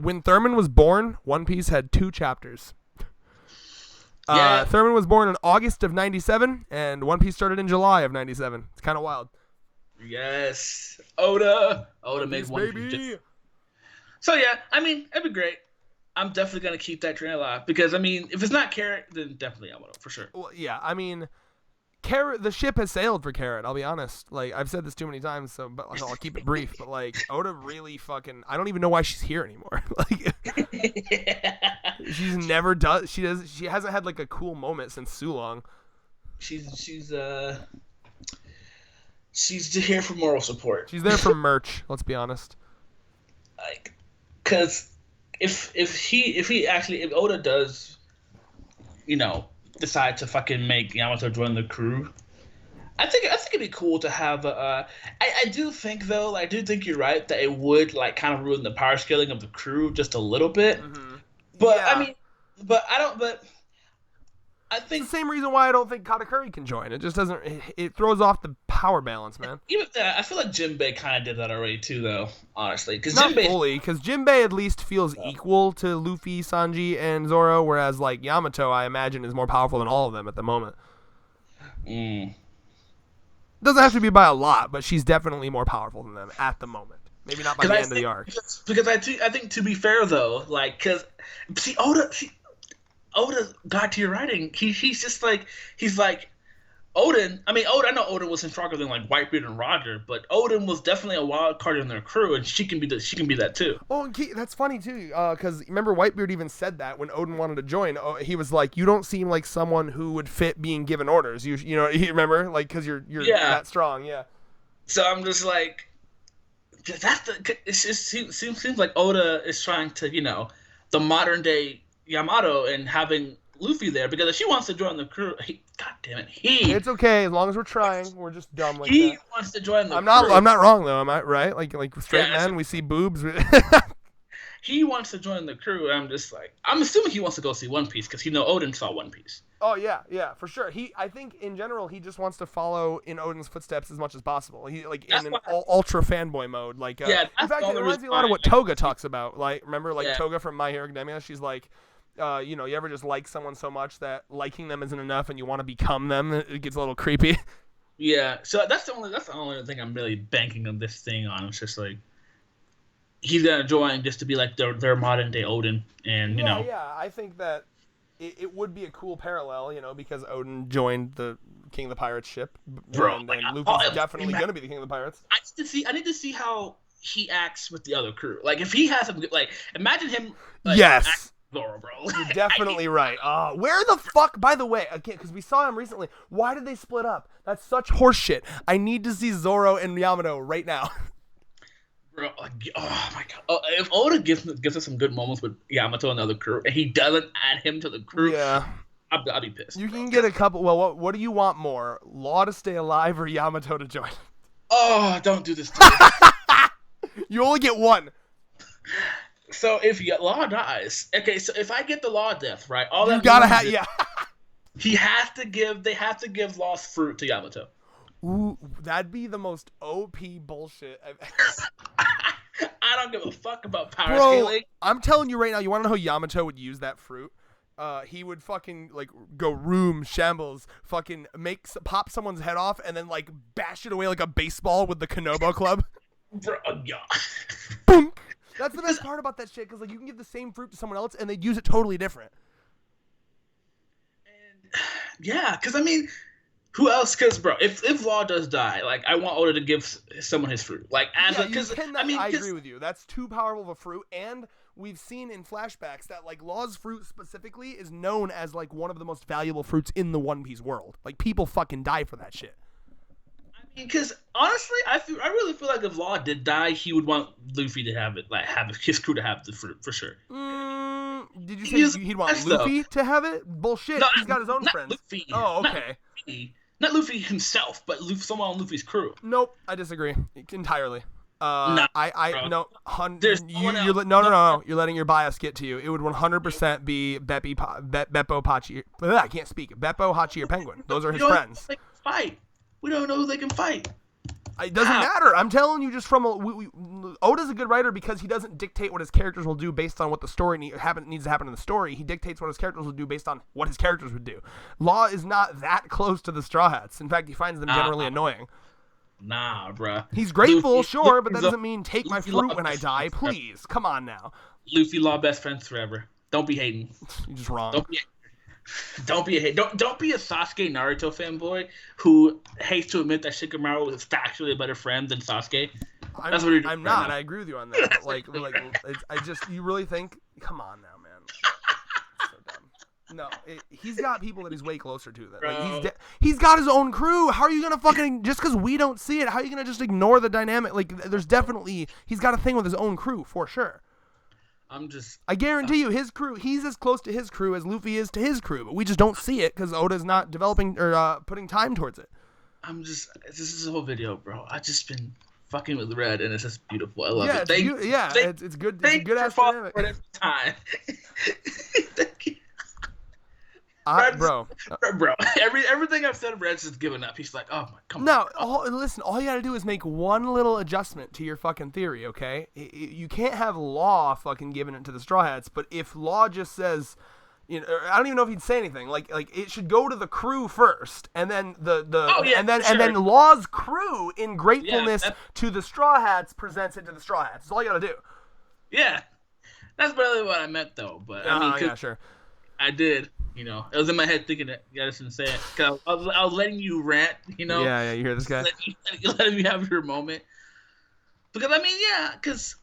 When Thurman was born, One Piece had 2 chapters. Yeah. Thurman was born in August of 97, and One Piece started in July of 97. It's kind of wild. Yes. Oda made One Piece. So, yeah, I mean, it'd be great. I'm definitely going to keep that train alive, because, I mean, if it's not Carrot, then definitely Yamato, for sure. Well, yeah, I mean, Carrot, the ship has sailed for Carrot, I'll be honest. Like, I've said this too many times, but I'll keep it brief. But, like, Oda really fucking... I don't even know why she's here anymore. Like... She's never does. She hasn't had like a cool moment since Sulong. She's here for moral support. She's there for merch. Let's be honest. Like, cause if Oda does, decide to fucking make Yamato join the crew, I think it'd be cool to have. I do think though, I do think you're right that it would like kind of ruin the power scaling of the crew just a little bit. Mm-hmm. But yeah. I mean, but I think it's the same reason why I don't think Katakuri can join. It just doesn't. It throws off the power balance, man. Even I feel like Jinbei kind of did that already too, though. Honestly, because not fully, because Jinbei at least feels equal to Luffy, Sanji, and Zoro, whereas like Yamato, I imagine, is more powerful than all of them at the moment. Doesn't have to be by a lot, but she's definitely more powerful than them at the moment. Maybe not by the end of the arc. Because I think to be fair though, like, because see Oda got to your writing. He's just like Odin. I mean, I know Odin wasn't stronger than like Whitebeard and Roger, but Odin was definitely a wild card in their crew, and she can be that too. Oh, that's funny too, because remember Whitebeard even said that when Odin wanted to join. He was like, "You don't seem like someone who would fit being given orders." You remember, like, because you're that strong, yeah. So I'm just like. It just seems like Oda is trying to, the modern day Yamato, and having Luffy there because if she wants to join the crew, God damn it, It's okay as long as we're trying. We're just dumb like he that. wants to join the I'm crew. not wrong though. Am I right? Like straight men, we see boobs. He wants to join the crew. And I'm just like, I'm assuming he wants to go see One Piece because Odin saw One Piece. Oh yeah, for sure. I think in general he just wants to follow in Odin's footsteps as much as possible. He in an ultra fanboy mode. Like, in fact, it reminds me a lot of what Toga talks about. Like, remember, Toga from My Hero Academia? She's like, you ever just like someone so much that liking them isn't enough, and you want to become them? It gets a little creepy. Yeah. So that's the only thing I'm really banking on this thing on. It's just like he's gonna join just to be like their modern day Odin, and Yeah, I think that. It would be a cool parallel, because Odin joined the King of the Pirates ship, and Luffy's definitely going to be the King of the Pirates. I need to see how he acts with the other crew. Like, if he has some, imagine him. Yes. Zoro, bro. You're definitely right. Where the fuck? By the way, again, because we saw him recently. Why did they split up? That's such horseshit. I need to see Zoro and Yamato right now. Bro, oh my god! If Oda gives us some good moments with Yamato and the other crew, and he doesn't add him to the crew, I'll be pissed. You can get a couple. Well, what do you want more? Law to stay alive or Yamato to join? Oh, don't do this to me. You only get one. So if Law dies, okay. So if I get the Law death, right? All you gotta have They have to give Law's fruit to Yamato. Ooh, that'd be the most OP bullshit I've I don't give a fuck about power scaling. I'm telling you right now, you want to know how Yamato would use that fruit? He would fucking go room shambles, fucking pop someone's head off, and then bash it away like a baseball with the Konobo club. Bro, yeah. Boom. That's the best part about that shit, because you can give the same fruit to someone else and they'd use it totally different. And yeah, because who else? Because, bro, if Law does die, I want Oda to give someone his fruit. I agree with you. That's too powerful of a fruit, and we've seen in flashbacks that Law's fruit specifically is known as one of the most valuable fruits in the One Piece world. People fucking die for that shit. Because honestly, I really feel like if Law did die, he would want Luffy to have it, have his crew to have the fruit for sure. Did you say he'd want Luffy to have it? Bullshit. No, he's got his own friends. Luffy. Oh, okay. Not Luffy himself, but someone on Luffy's crew. Nope, I disagree entirely. No. You're letting your bias get to you. It would 100% be Beppo Pachi. I can't speak. Beppo, Hachi, or Penguin. Those are his friends. They can fight. We don't know who they can fight. It doesn't matter. I'm telling you, just from Oda's a good writer because he doesn't dictate what his characters will do based on what the story needs to happen in the story. He dictates what his characters will do based on what his characters would do. Law is not that close to the Straw Hats. In fact, he finds them generally annoying. Nah, bruh. He's grateful, sure, but that doesn't mean take my fruit when I die. Please, come on now. Luffy, Law, best friends forever. Don't be hating. You're just wrong. Don't be a Sasuke Naruto fanboy who hates to admit that Shikamaru is factually a better friend than Sasuke. That's what you're doing. I'm not. I agree with you on that. But you really think? Come on now, man. So dumb. No, he's got people that he's way closer to. That he's got his own crew. How are you gonna fucking just because we don't see it? How are you gonna just ignore the dynamic? There's definitely he's got a thing with his own crew for sure. I guarantee you, his crew, he's as close to his crew as Luffy is to his crew, but we just don't see it because Oda's not developing or putting time towards it. This is a whole video, bro. I've just been fucking with Red, and it's just beautiful. I love it. It's good. It's a good ass dynamic. Time. Thank you. Bro, everything I've said, Red's just given up. He's like, oh my, come on. Listen, all you gotta do is make one little adjustment to your fucking theory, okay? You can't have Law fucking giving it to the Straw Hats, but if Law just says, I don't even know if he'd say anything. Like it should go to the crew first, and then and then Law's crew in gratefulness to the Straw Hats presents it to the Straw Hats. That's all you gotta do. Yeah, that's really what I meant though. But yeah, sure. I did. It was in my head thinking that. I just didn't say it. Cause I was letting you rant, Yeah, you hear this guy? Letting you have your moment. Because, because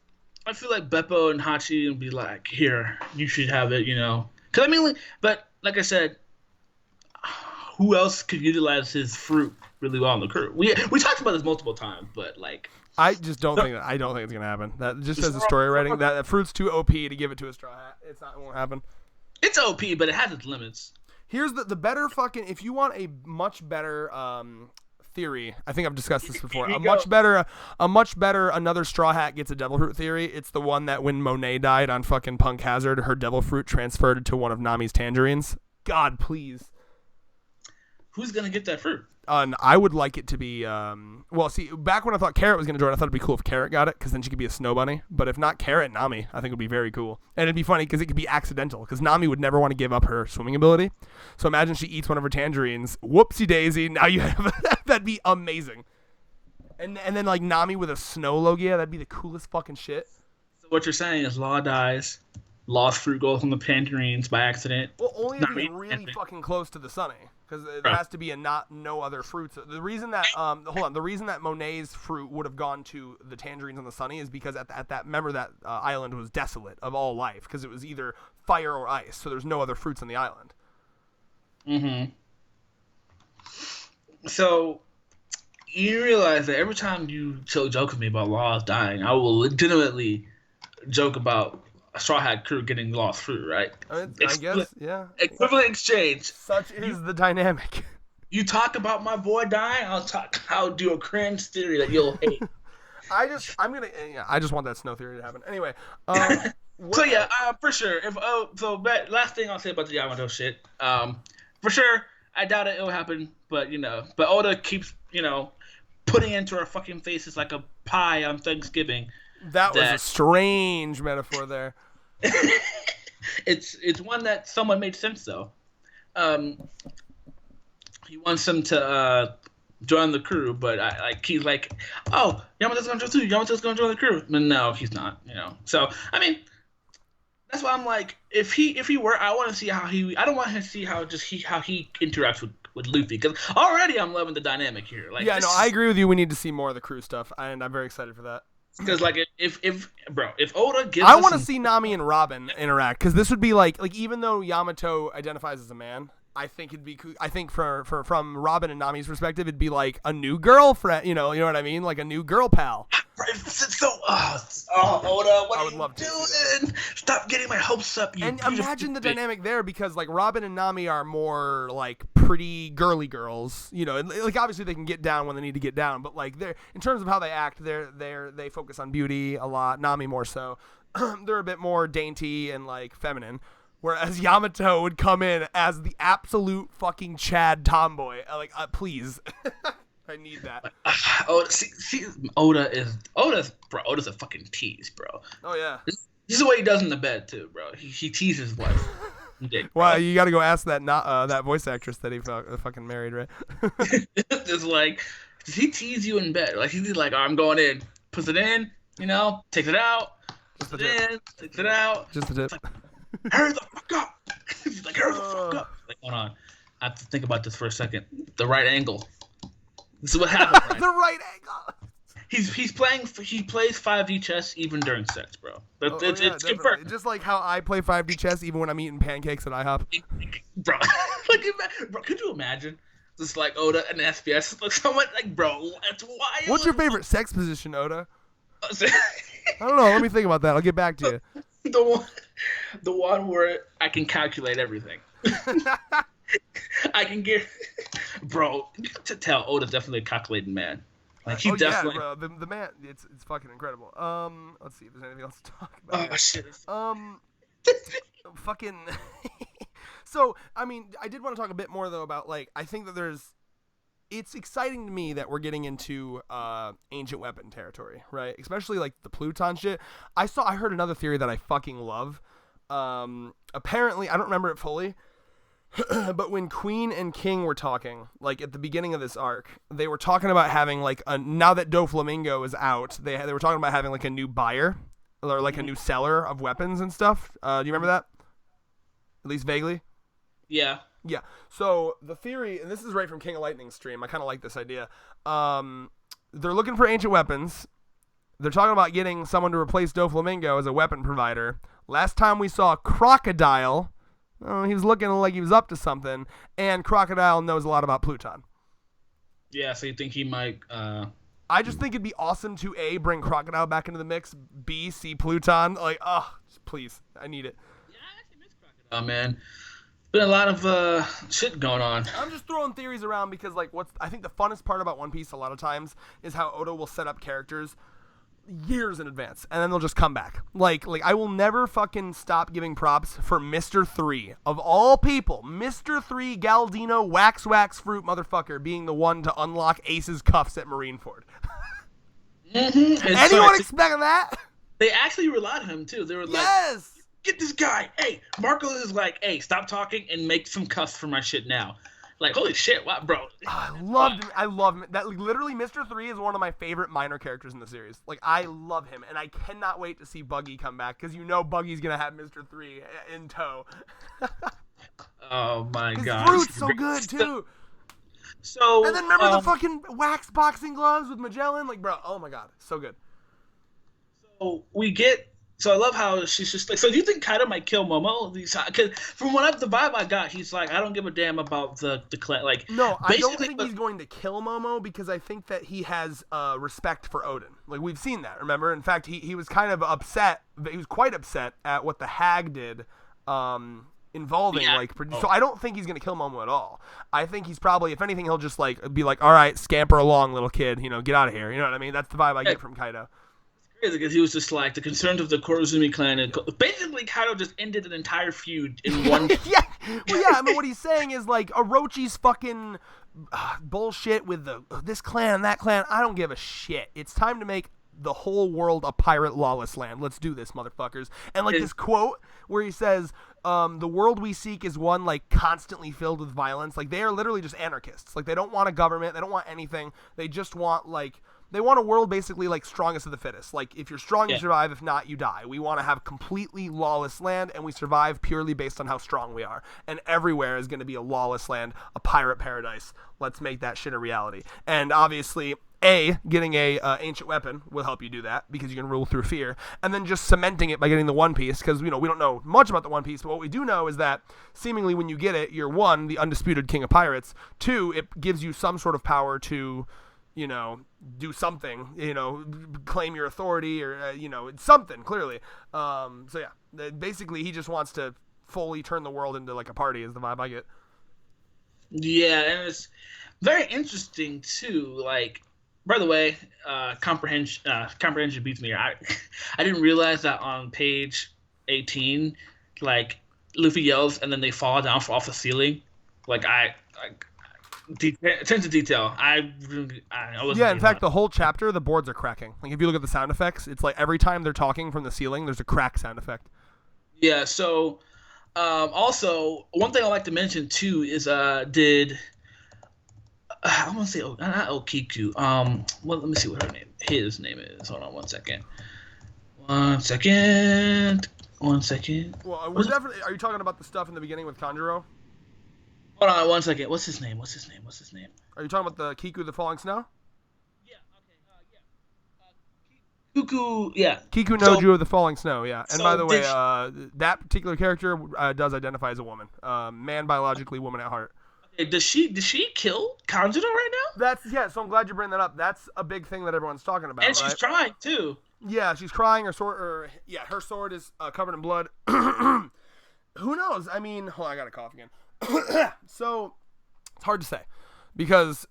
I feel like Beppo and Hachi would be like, here, you should have it, Because, but like I said, who else could utilize his fruit really well on the crew? We talked about this multiple times, but, I just don't think it's going to happen. That just as a story writing, that fruit's too OP to give it to a Straw Hat. It won't happen. It's OP, but it has its limits. Here's the better fucking. If you want a much better theory, I think I've discussed this before. A much better. Another Straw Hat gets a devil fruit theory. It's the one that when Monet died on fucking Punk Hazard, her devil fruit transferred to one of Nami's tangerines. God, please. Who's gonna get that fruit? I would like it to be. Well, see, back when I thought Carrot was going to join, I thought it'd be cool if Carrot got it, because then she could be a snow bunny. But if not Carrot, Nami, I think would be very cool. And it'd be funny because it could be accidental, because Nami would never want to give up her swimming ability. So imagine she eats one of her tangerines. Whoopsie daisy! Now you have that'd be amazing. And then like Nami with a snow Logia, that'd be the coolest fucking shit. So what you're saying is Law dies, Law's fruit goes on the tangerines by accident. Well, only if he's really fucking close to the Sunny. Because there has to be no other fruits. The reason that the reason that Monet's fruit would have gone to the tangerines on the Sunny is because at that remember that island was desolate of all life because it was either fire or ice. So there's no other fruits on the island. Mm-hmm. So you realize that every time you joke with me about Law dying, I will legitimately joke about a Straw Hat crew getting lost fruit, right? I guess, yeah. Equivalent exchange. Such is the dynamic. You talk about my boy dying, I'll do a cringe theory that you'll hate. I just want that snow theory to happen. Anyway, so yeah, for sure. Last thing I'll say about the Yamato shit. For sure, I doubt it'll happen, but Oda keeps putting it into our fucking faces like a pie on Thanksgiving. That was a strange metaphor there. It's one that somewhat made sense though. He wants him to join the crew, but he's like, oh, Yamato's gonna join too. Yamato's gonna join the crew, but no, he's not. So I mean, that's why I'm like, if he were, I want to see how he. I don't want to see how he interacts with Luffy, because already I'm loving the dynamic here. Like, yeah, no, I agree with you. We need to see more of the crew stuff, and I'm very excited for that. Because like if Oda gives, I want to see Nami and Robin interact, because this would be like even though Yamato identifies as a man, I think it'd be cool. I think from Robin and Nami's perspective, it'd be like a new girlfriend. You know what I mean? Like a new girl pal. So, Oda, what are you doing? Stop getting my hopes up. And imagine the dynamic there, because like Robin and Nami are more like pretty girly girls. Like obviously they can get down when they need to get down, but like they're in terms of how they act, they focus on beauty a lot. Nami more so. They're a bit more dainty and like feminine. Whereas Yamato would come in as the absolute fucking Chad tomboy. Please. I need that. Oda's a fucking tease, bro. Oh, yeah. This is what he does in the bed, too, bro. He teases his wife. Well, you got to go ask that voice actress that he fucking married, right? Just like, does he tease you in bed? Like, he's like, oh, I'm going in. Puts it in, takes it out. Puts it in, takes it out. Just the tip. Like, hurry the fuck up. He's like, hurry the fuck up. Like, hold on. I have to think about this for a second. The right angle. This is what happened. Right? The right angle. He plays 5D chess even during sex, bro. It's confirmed. Just like how I play 5D chess even when I'm eating pancakes at IHOP. Bro, bro, could you imagine? Just like Oda and SPS, like someone like, bro, that's wild. What's your favorite sex position, Oda? I don't know. Let me think about that. I'll get back to you. The one where I can calculate everything. I can get, bro. To tell Oda's definitely a calculating man. Like he definitely. Yeah, bro. The man, it's fucking incredible. Let's see if there's anything else to talk about. Oh shit. Fucking. So I mean, I did want to talk a bit more though about like I think that it's exciting to me that we're getting into ancient weapon territory, right? Especially like the Pluton shit. I heard another theory that I fucking love. Apparently, I don't remember it fully. But when Queen and King were talking, like at the beginning of this arc, they were talking about having like now that Doflamingo is out, they were talking about having like a new buyer or like a new seller of weapons and stuff. Do you remember that? At least vaguely? Yeah. Yeah. So the theory, and this is right from King of Lightning's stream, I kind of like this idea. They're looking for ancient weapons. They're talking about getting someone to replace Doflamingo as a weapon provider. Last time we saw Crocodile, he was looking like he was up to something, and Crocodile knows a lot about Pluton. Yeah, so you think he might... I just think it'd be awesome to A, bring Crocodile back into the mix, B, see Pluton. Like, please, I need it. Oh man, been a lot of shit going on. I'm just throwing theories around because like what's I think the funnest part about One Piece a lot of times is how Oda will set up characters years in advance and then they'll just come back. Like I will never fucking stop giving props for Mr. 3 of all people. Mr. 3 Galdino wax fruit motherfucker being the one to unlock Ace's cuffs at Marineford. Anyone expecting that? They actually relied on him too. They were like, yes! Get this guy. Hey, Marco is like, hey, stop talking and make some cuffs for my shit now. Like, holy shit, what, bro? I loved him. I love him. That literally, Mr. 3 is one of my favorite minor characters in the series. Like, I love him, and I cannot wait to see Buggy come back because you know Buggy's gonna have Mr. 3 in tow. Oh my god, his fruit's so good too. So, and then remember the fucking wax boxing gloves with Magellan, like, bro, oh my god, so good. So we get. So I love how she's just like. So do you think Kaido might kill Momo? Because from the vibe I got, he's like, I don't give a damn about the clan. Like, no, I don't think he's going to kill Momo because I think that he has respect for Odin. Like we've seen that. Remember, in fact, he was kind of upset. He was quite upset at what the Hag did, involving So I don't think he's going to kill Momo at all. I think he's probably, if anything, he'll just like be like, all right, scamper along, little kid. You know, get out of here. You know what I mean? That's the vibe I get from Kaido. Because he was just like the concerns of the Korozumi clan, and basically Kaido just ended an entire feud in one. Yeah, well, yeah. I mean, what he's saying is like Orochi's fucking bullshit with this clan and that clan. I don't give a shit. It's time to make the whole world a pirate lawless land. Let's do this, motherfuckers. And like this quote where he says, "The world we seek is one like constantly filled with violence." Like they are literally just anarchists. Like they don't want a government. They don't want anything. They just want like. They want a world basically like strongest of the fittest. Like if you're strong, you survive. If not, you die. We want to have completely lawless land, and we survive purely based on how strong we are. And everywhere is going to be a lawless land, a pirate paradise. Let's make that shit a reality. And obviously, getting a ancient weapon will help you do that because you can rule through fear. And then just cementing it by getting the One Piece because we don't know much about the One Piece, but what we do know is that seemingly when you get it, you're one, the undisputed king of pirates. Two, it gives you some sort of power to do something, claim your authority or, something clearly. So yeah, basically he just wants to fully turn the world into like a party is the vibe I get. Yeah. And it's very interesting too. Like, by the way, comprehension beats me. I didn't realize that on page 18, like Luffy yells and then they fall down off the ceiling. Attention to detail. I wasn't. In fact, the whole chapter, the boards are cracking. Like if you look at the sound effects, it's like every time they're talking from the ceiling, there's a crack sound effect. Yeah. So, also one thing I like to mention too is I want to say not Okiku. Well, let me see what his name is. Hold on one second. One second. Well, we're definitely. Are you talking about the stuff in the beginning with Kanjuro? Hold on 1 second. What's his name? Are you talking about the Kiku the Falling Snow? Yeah. Okay. Kiku. Yeah. Kiku no Ju of the Falling Snow. Yeah. And by the way, that particular character does identify as a woman, man biologically, woman at heart. Okay, does she kill Kanjuro right now? So I'm glad you bring that up. That's a big thing that everyone's talking about. And she's trying too. Yeah, she's crying. Her sword is covered in blood. Who knows? I mean, hold on, I got a cough again. So it's hard to say because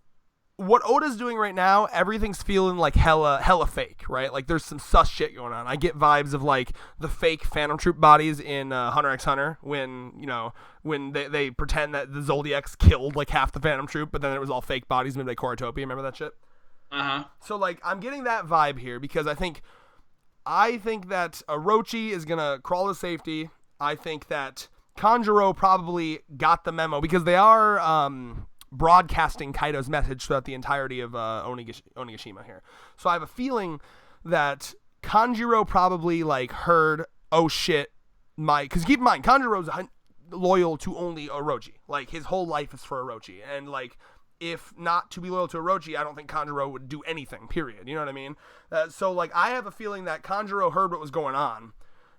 what Oda's doing right now, everything's feeling like hella fake, right? Like there's some sus shit going on. I get vibes of like the fake Phantom Troop bodies in Hunter x Hunter when they pretend that the Zoldyaks killed like half the Phantom Troop, but then it was all fake bodies made by Koratopia. Remember that shit? So like I'm getting that vibe here because I think that Orochi is gonna crawl to safety. I think that Kanjuro probably got the memo because they are broadcasting Kaido's message throughout the entirety of Onigashima here. So I have a feeling that Kanjuro probably like heard, oh shit, because keep in mind, Kanjuro's loyal to only Orochi. Like his whole life is for Orochi. And like, if not to be loyal to Orochi, I don't think Kanjuro would do anything, period. You know what I mean? So like, I have a feeling that Kanjuro heard what was going on.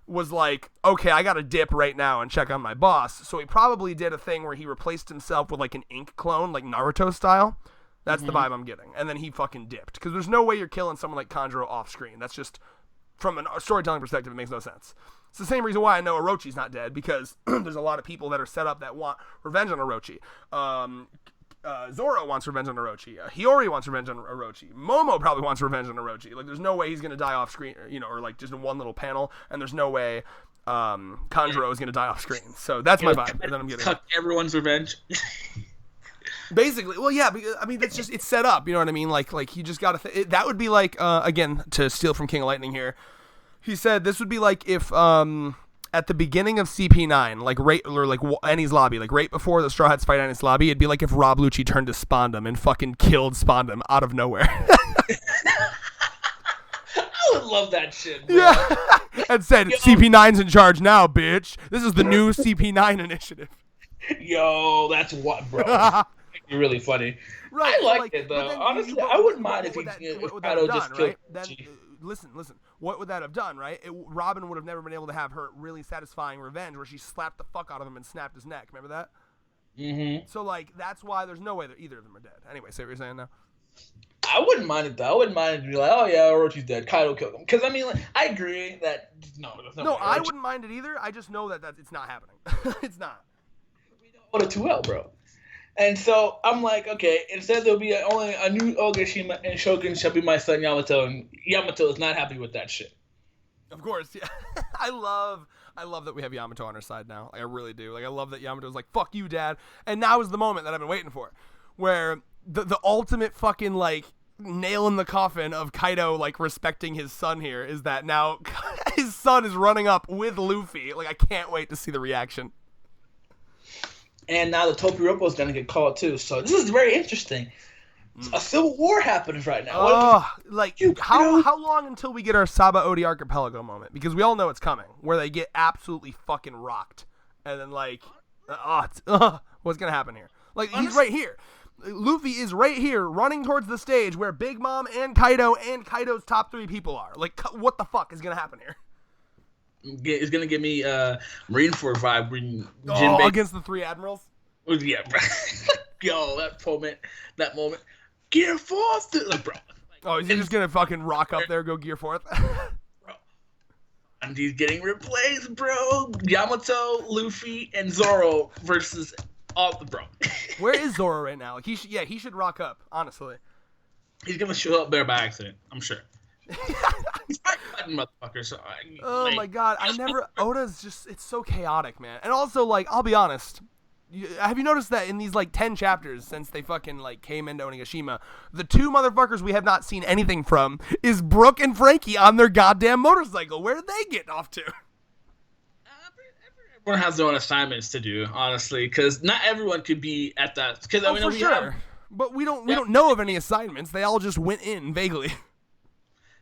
Was like, okay, I gotta dip right now and check on my boss. So he probably did a thing where he replaced himself with like an ink clone, like Naruto style. That's the vibe I'm getting. And then he fucking dipped. Because there's no way you're killing someone like Kanjuro off screen. That's just, from a storytelling perspective, it makes no sense. It's the same reason why I know Orochi's not dead, because there's a lot of people that are set up that want revenge on Orochi. Zoro wants revenge on Orochi. Hiyori wants revenge on Orochi. Momo probably wants revenge on Orochi. Like, there's no way he's gonna die off screen, or like just in one little panel, and there's no way Kanjuro is gonna die off screen. So that's my vibe. And then I'm getting cut everyone's revenge. Basically, well, yeah. I mean, it's set up. You know what I mean? Like you just gotta. That would be like, again, to steal from King of Lightning here. He said this would be like if at the beginning of CP9, like Annie's lobby, like right before the Straw Hats fight Annie's lobby, it'd be like if Rob Lucci turned to Spondum and fucking killed Spondum out of nowhere. I would love that shit, bro. Yeah. And said, CP9's in charge now, bitch. This is the new CP9 initiative. Yo, that's what, bro. You're really funny. Right. I like it, though. Honestly, I wouldn't mind if Kaido just killed Orochi. Listen. What would that have done, right? Robin would have never been able to have her really satisfying revenge where she slapped the fuck out of him and snapped his neck. Remember that? Mm-hmm. So, like, that's why there's no way that either of them are dead. Anyway, say what you're saying now. I wouldn't mind it, though. I wouldn't mind it to be like, oh, yeah, Orochi's dead. Kaido killed him. Because, I mean, like, I agree that, no, I wouldn't mind it either. I just know that it's not happening. It's not. We don't know it too well, bro. And so I'm like, okay, instead there'll be only a new Onigashima and Shogun shall be my son Yamato, and Yamato is not happy with that shit. Of course, yeah. I love that we have Yamato on our side now. Like, I really do. Like, I love that Yamato's like, fuck you, Dad. And now is the moment that I've been waiting for, where the ultimate fucking, like, nail in the coffin of Kaido, like, respecting his son here is that now his son is running up with Luffy. Like, I can't wait to see the reaction. And now the Topiropo is going to get called, too. So this is very interesting. A civil war happens right now. How long until we get our Saba Odi Archipelago moment? Because we all know it's coming, where they get absolutely fucking rocked. And then, like, what's going to happen here? Like, he's right here. Luffy is right here, running towards the stage where Big Mom and Kaido's top 3 people are. Like, what the fuck is going to happen here? It's gonna give me Marineford vibe when Jinbei against the 3 admirals. Yeah, bro. Yo, that moment. Gear forth, like, bro. Oh, is he just gonna fucking rock up there, go gear forth? Bro, and he's getting replaced, bro. Yamato, Luffy, and Zoro versus all the bro. Where is Zoro right now? Like, he should rock up. Honestly, he's gonna show up there by accident. I'm sure. He's probably fighting motherfuckers. So my god, Oda's just, it's so chaotic, man. And also, like, I'll be honest, have you noticed that in these, like, 10 chapters since they fucking, like, came into Onigashima, the 2 motherfuckers we have not seen anything from is Brooke and Frankie on their goddamn motorcycle. Where did they get off to? Everyone has their own assignments to do, honestly, because not everyone could be at that. Because for sure. But we don't know of any assignments. They all just went in vaguely.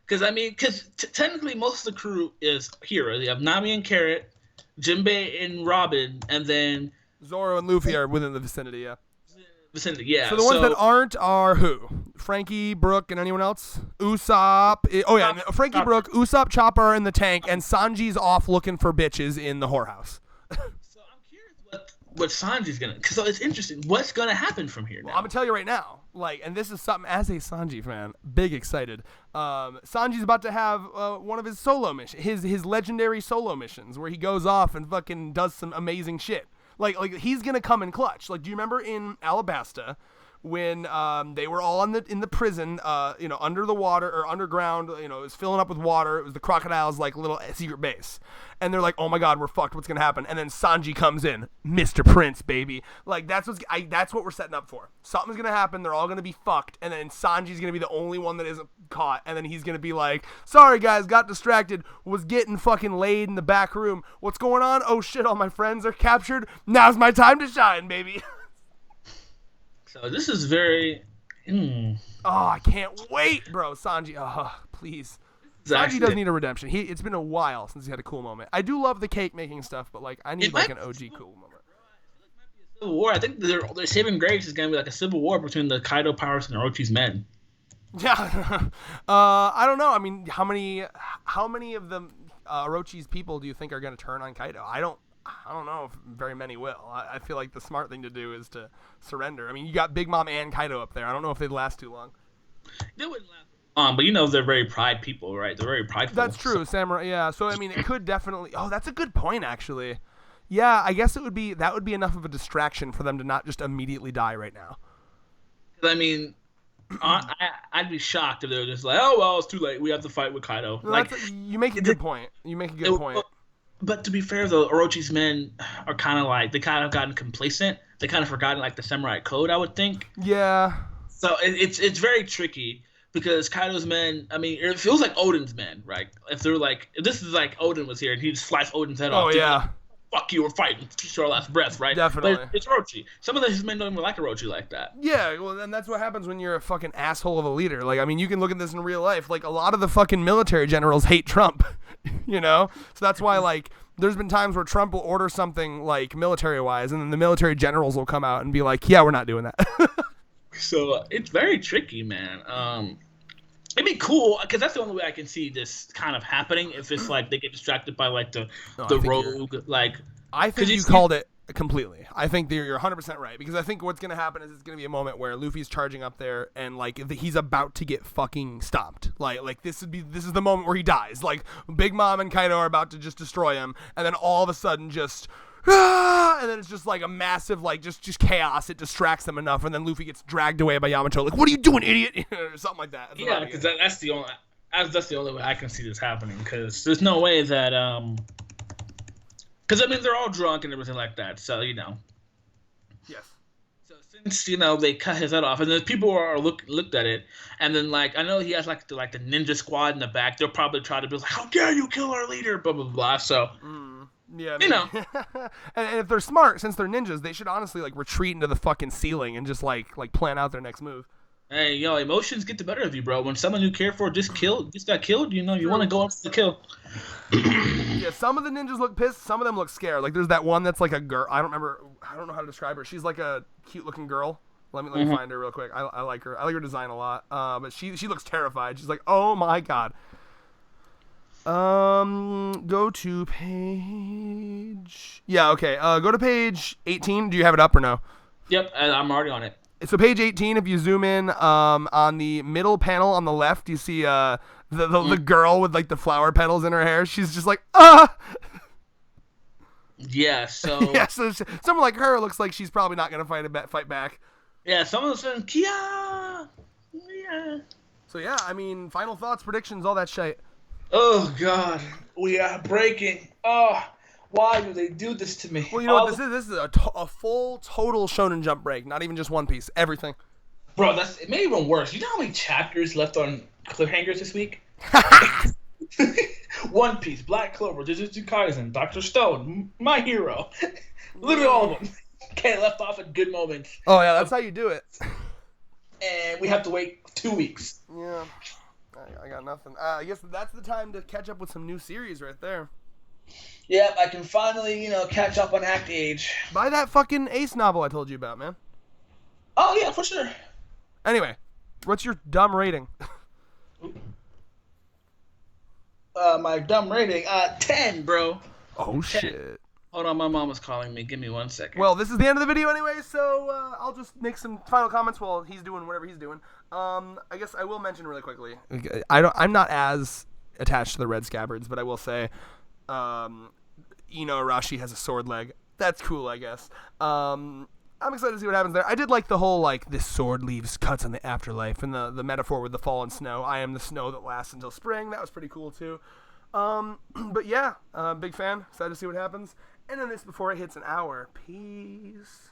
Because technically most of the crew is here. They have Nami and Carrot, Jinbei and Robin, and then Zoro and Luffy are within the vicinity, yeah. Yeah. So the ones that aren't are who? Frankie, Brooke, and anyone else? Usopp. Frankie, Brooke, Usopp, Chopper are in the tank, and Sanji's off looking for bitches in the whorehouse. So I'm curious what Sanji's gonna. Because it's interesting. What's gonna happen from here now? Well, I'm gonna tell you right now. Like, and this is something as a Sanji fan, big excited. Sanji's about to have one of his solo missions, his legendary solo missions, where he goes off and fucking does some amazing shit. Like he's gonna come in clutch. Like, do you remember in Alabasta when they were all in the prison, under the water or underground? It was filling up with water. It was the crocodiles' like little secret base, and they're like, "Oh my God, we're fucked. What's gonna happen?" And then Sanji comes in, Mr. Prince, baby. Like, that's what we're setting up for. Something's gonna happen. They're all gonna be fucked, and then Sanji's gonna be the only one that isn't caught, and then he's gonna be like, "Sorry guys, got distracted. Was getting fucking laid in the back room. What's going on? Oh shit, all my friends are captured. Now's my time to shine, baby." So this is very. Oh, I can't wait, bro. Sanji, please. Sanji does need a redemption. It's been a while since he had a cool moment. I do love the cake making stuff, but like I need like an OG cool moment. Civil war. I think their saving grace is gonna be like a civil war between the Kaido powers and Orochi's men. Yeah. I don't know. I mean, how many of the Orochi's people do you think are gonna turn on Kaido? I don't know if very many will. I feel like the smart thing to do is to surrender. I mean, you got Big Mom and Kaido up there. I don't know if they'd last too long. They wouldn't last. But they're very pride people, right? They're very prideful. That's true, So, samurai. Yeah, so I mean, it could definitely. Oh, that's a good point, actually. Yeah, I guess that would be enough of a distraction for them to not just immediately die right now. I mean, I'd be shocked if they were just like, oh well, it's too late. We have to fight with Kaido. No, Like, you make a good point. You make a good point. But to be fair, though, Orochi's men are kind of like they kind of gotten complacent. They kind of forgotten like the samurai code, I would think. Yeah. So it's very tricky because Kaido's men. I mean, it feels like Odin's men, right? If they're like, if this is like Odin was here and he just sliced Odin's head off. Oh yeah. Fuck you, we're fighting to our last breath, right? Definitely. But it's Orochi. Some of his men don't even like Orochi like that. Yeah, well, and that's what happens when you're a fucking asshole of a leader. Like, I mean, you can look at this in real life. Like, a lot of the fucking military generals hate Trump, So that's why, like, there's been times where Trump will order something, like, military-wise, and then the military generals will come out and be like, yeah, we're not doing that. So, it's very tricky, man. It'd be cool because that's the only way I can see this kind of happening. If it's like they get distracted by like the rogue, like I think you called it completely. I think you're 100% right because I think what's gonna happen is it's gonna be a moment where Luffy's charging up there and like he's about to get fucking stomped. Like this is the moment where he dies. Like Big Mom and Kaido are about to just destroy him, and then all of a sudden just. And then it's just like a massive like just chaos. It distracts them enough, and then Luffy gets dragged away by Yamato. Like, what are you doing, idiot? Or something like that. Yeah, because that's the only way I can see this happening. Because there's no way that because I mean they're all drunk and everything like that. So Yes. So since they cut his head off, and then people are looked at it, and then like I know he has like the ninja squad in the back. They'll probably try to be like, how dare you kill our leader? Blah blah blah. So. Yeah, and if they're smart, since they're ninjas, they should honestly like retreat into the fucking ceiling and just like plan out their next move. Hey, emotions get the better of you, bro. When someone you care for just got killed, you want to go up to the kill. Yeah, some of the ninjas look pissed, some of them look scared. Like there's that one that's like a girl. I don't know how to describe her. She's like a cute looking girl. Let me find her real quick. I like her. I like her design a lot. But she looks terrified. She's like, oh my god. Go to page. Yeah, okay. Go to page 18. Do you have it up or no? Yep, I'm already on it. So page 18, if you zoom in, on the middle panel on the left, you see the girl with like the flower petals in her hair. She's just like Yeah. So. Yeah. So someone like her looks like she's probably not gonna fight back. Yeah. Someone's saying Kia. Yeah. So yeah, I mean, final thoughts, predictions, all that shit. Oh God, we are breaking. Oh, why do they do this to me? Well, you know what this is a full total Shonen Jump break, not even just One Piece, everything. Bro, it made it even worse. You know how many chapters left on cliffhangers this week? One Piece, Black Clover, Jujutsu Kaisen, Dr. Stone, My Hero, literally all of them. Okay, left off at good moments. Oh yeah, that's how you do it. And we have to wait 2 weeks. Yeah. I got nothing. I guess that's the time to catch up with some new series right there. Yep, I can finally, catch up on Act Age. Buy that fucking Ace novel I told you about, man. Oh, yeah, for sure. Anyway, what's your dumb rating? My dumb rating? 10, bro. Oh, 10. Shit. Hold on, my mom is calling me. Give me 1 second. Well, this is the end of the video anyway, so I'll just make some final comments while he's doing whatever he's doing. I guess I will mention really quickly. I'm not as attached to the red scabbards, but I will say, Orochi has a sword leg. That's cool, I guess. I'm excited to see what happens there. I did like the whole this sword leaves cuts on the afterlife, and the metaphor with the fallen snow. I am the snow that lasts until spring. That was pretty cool too. But yeah, big fan. Excited to see what happens. And then this before it hits an hour. Peace.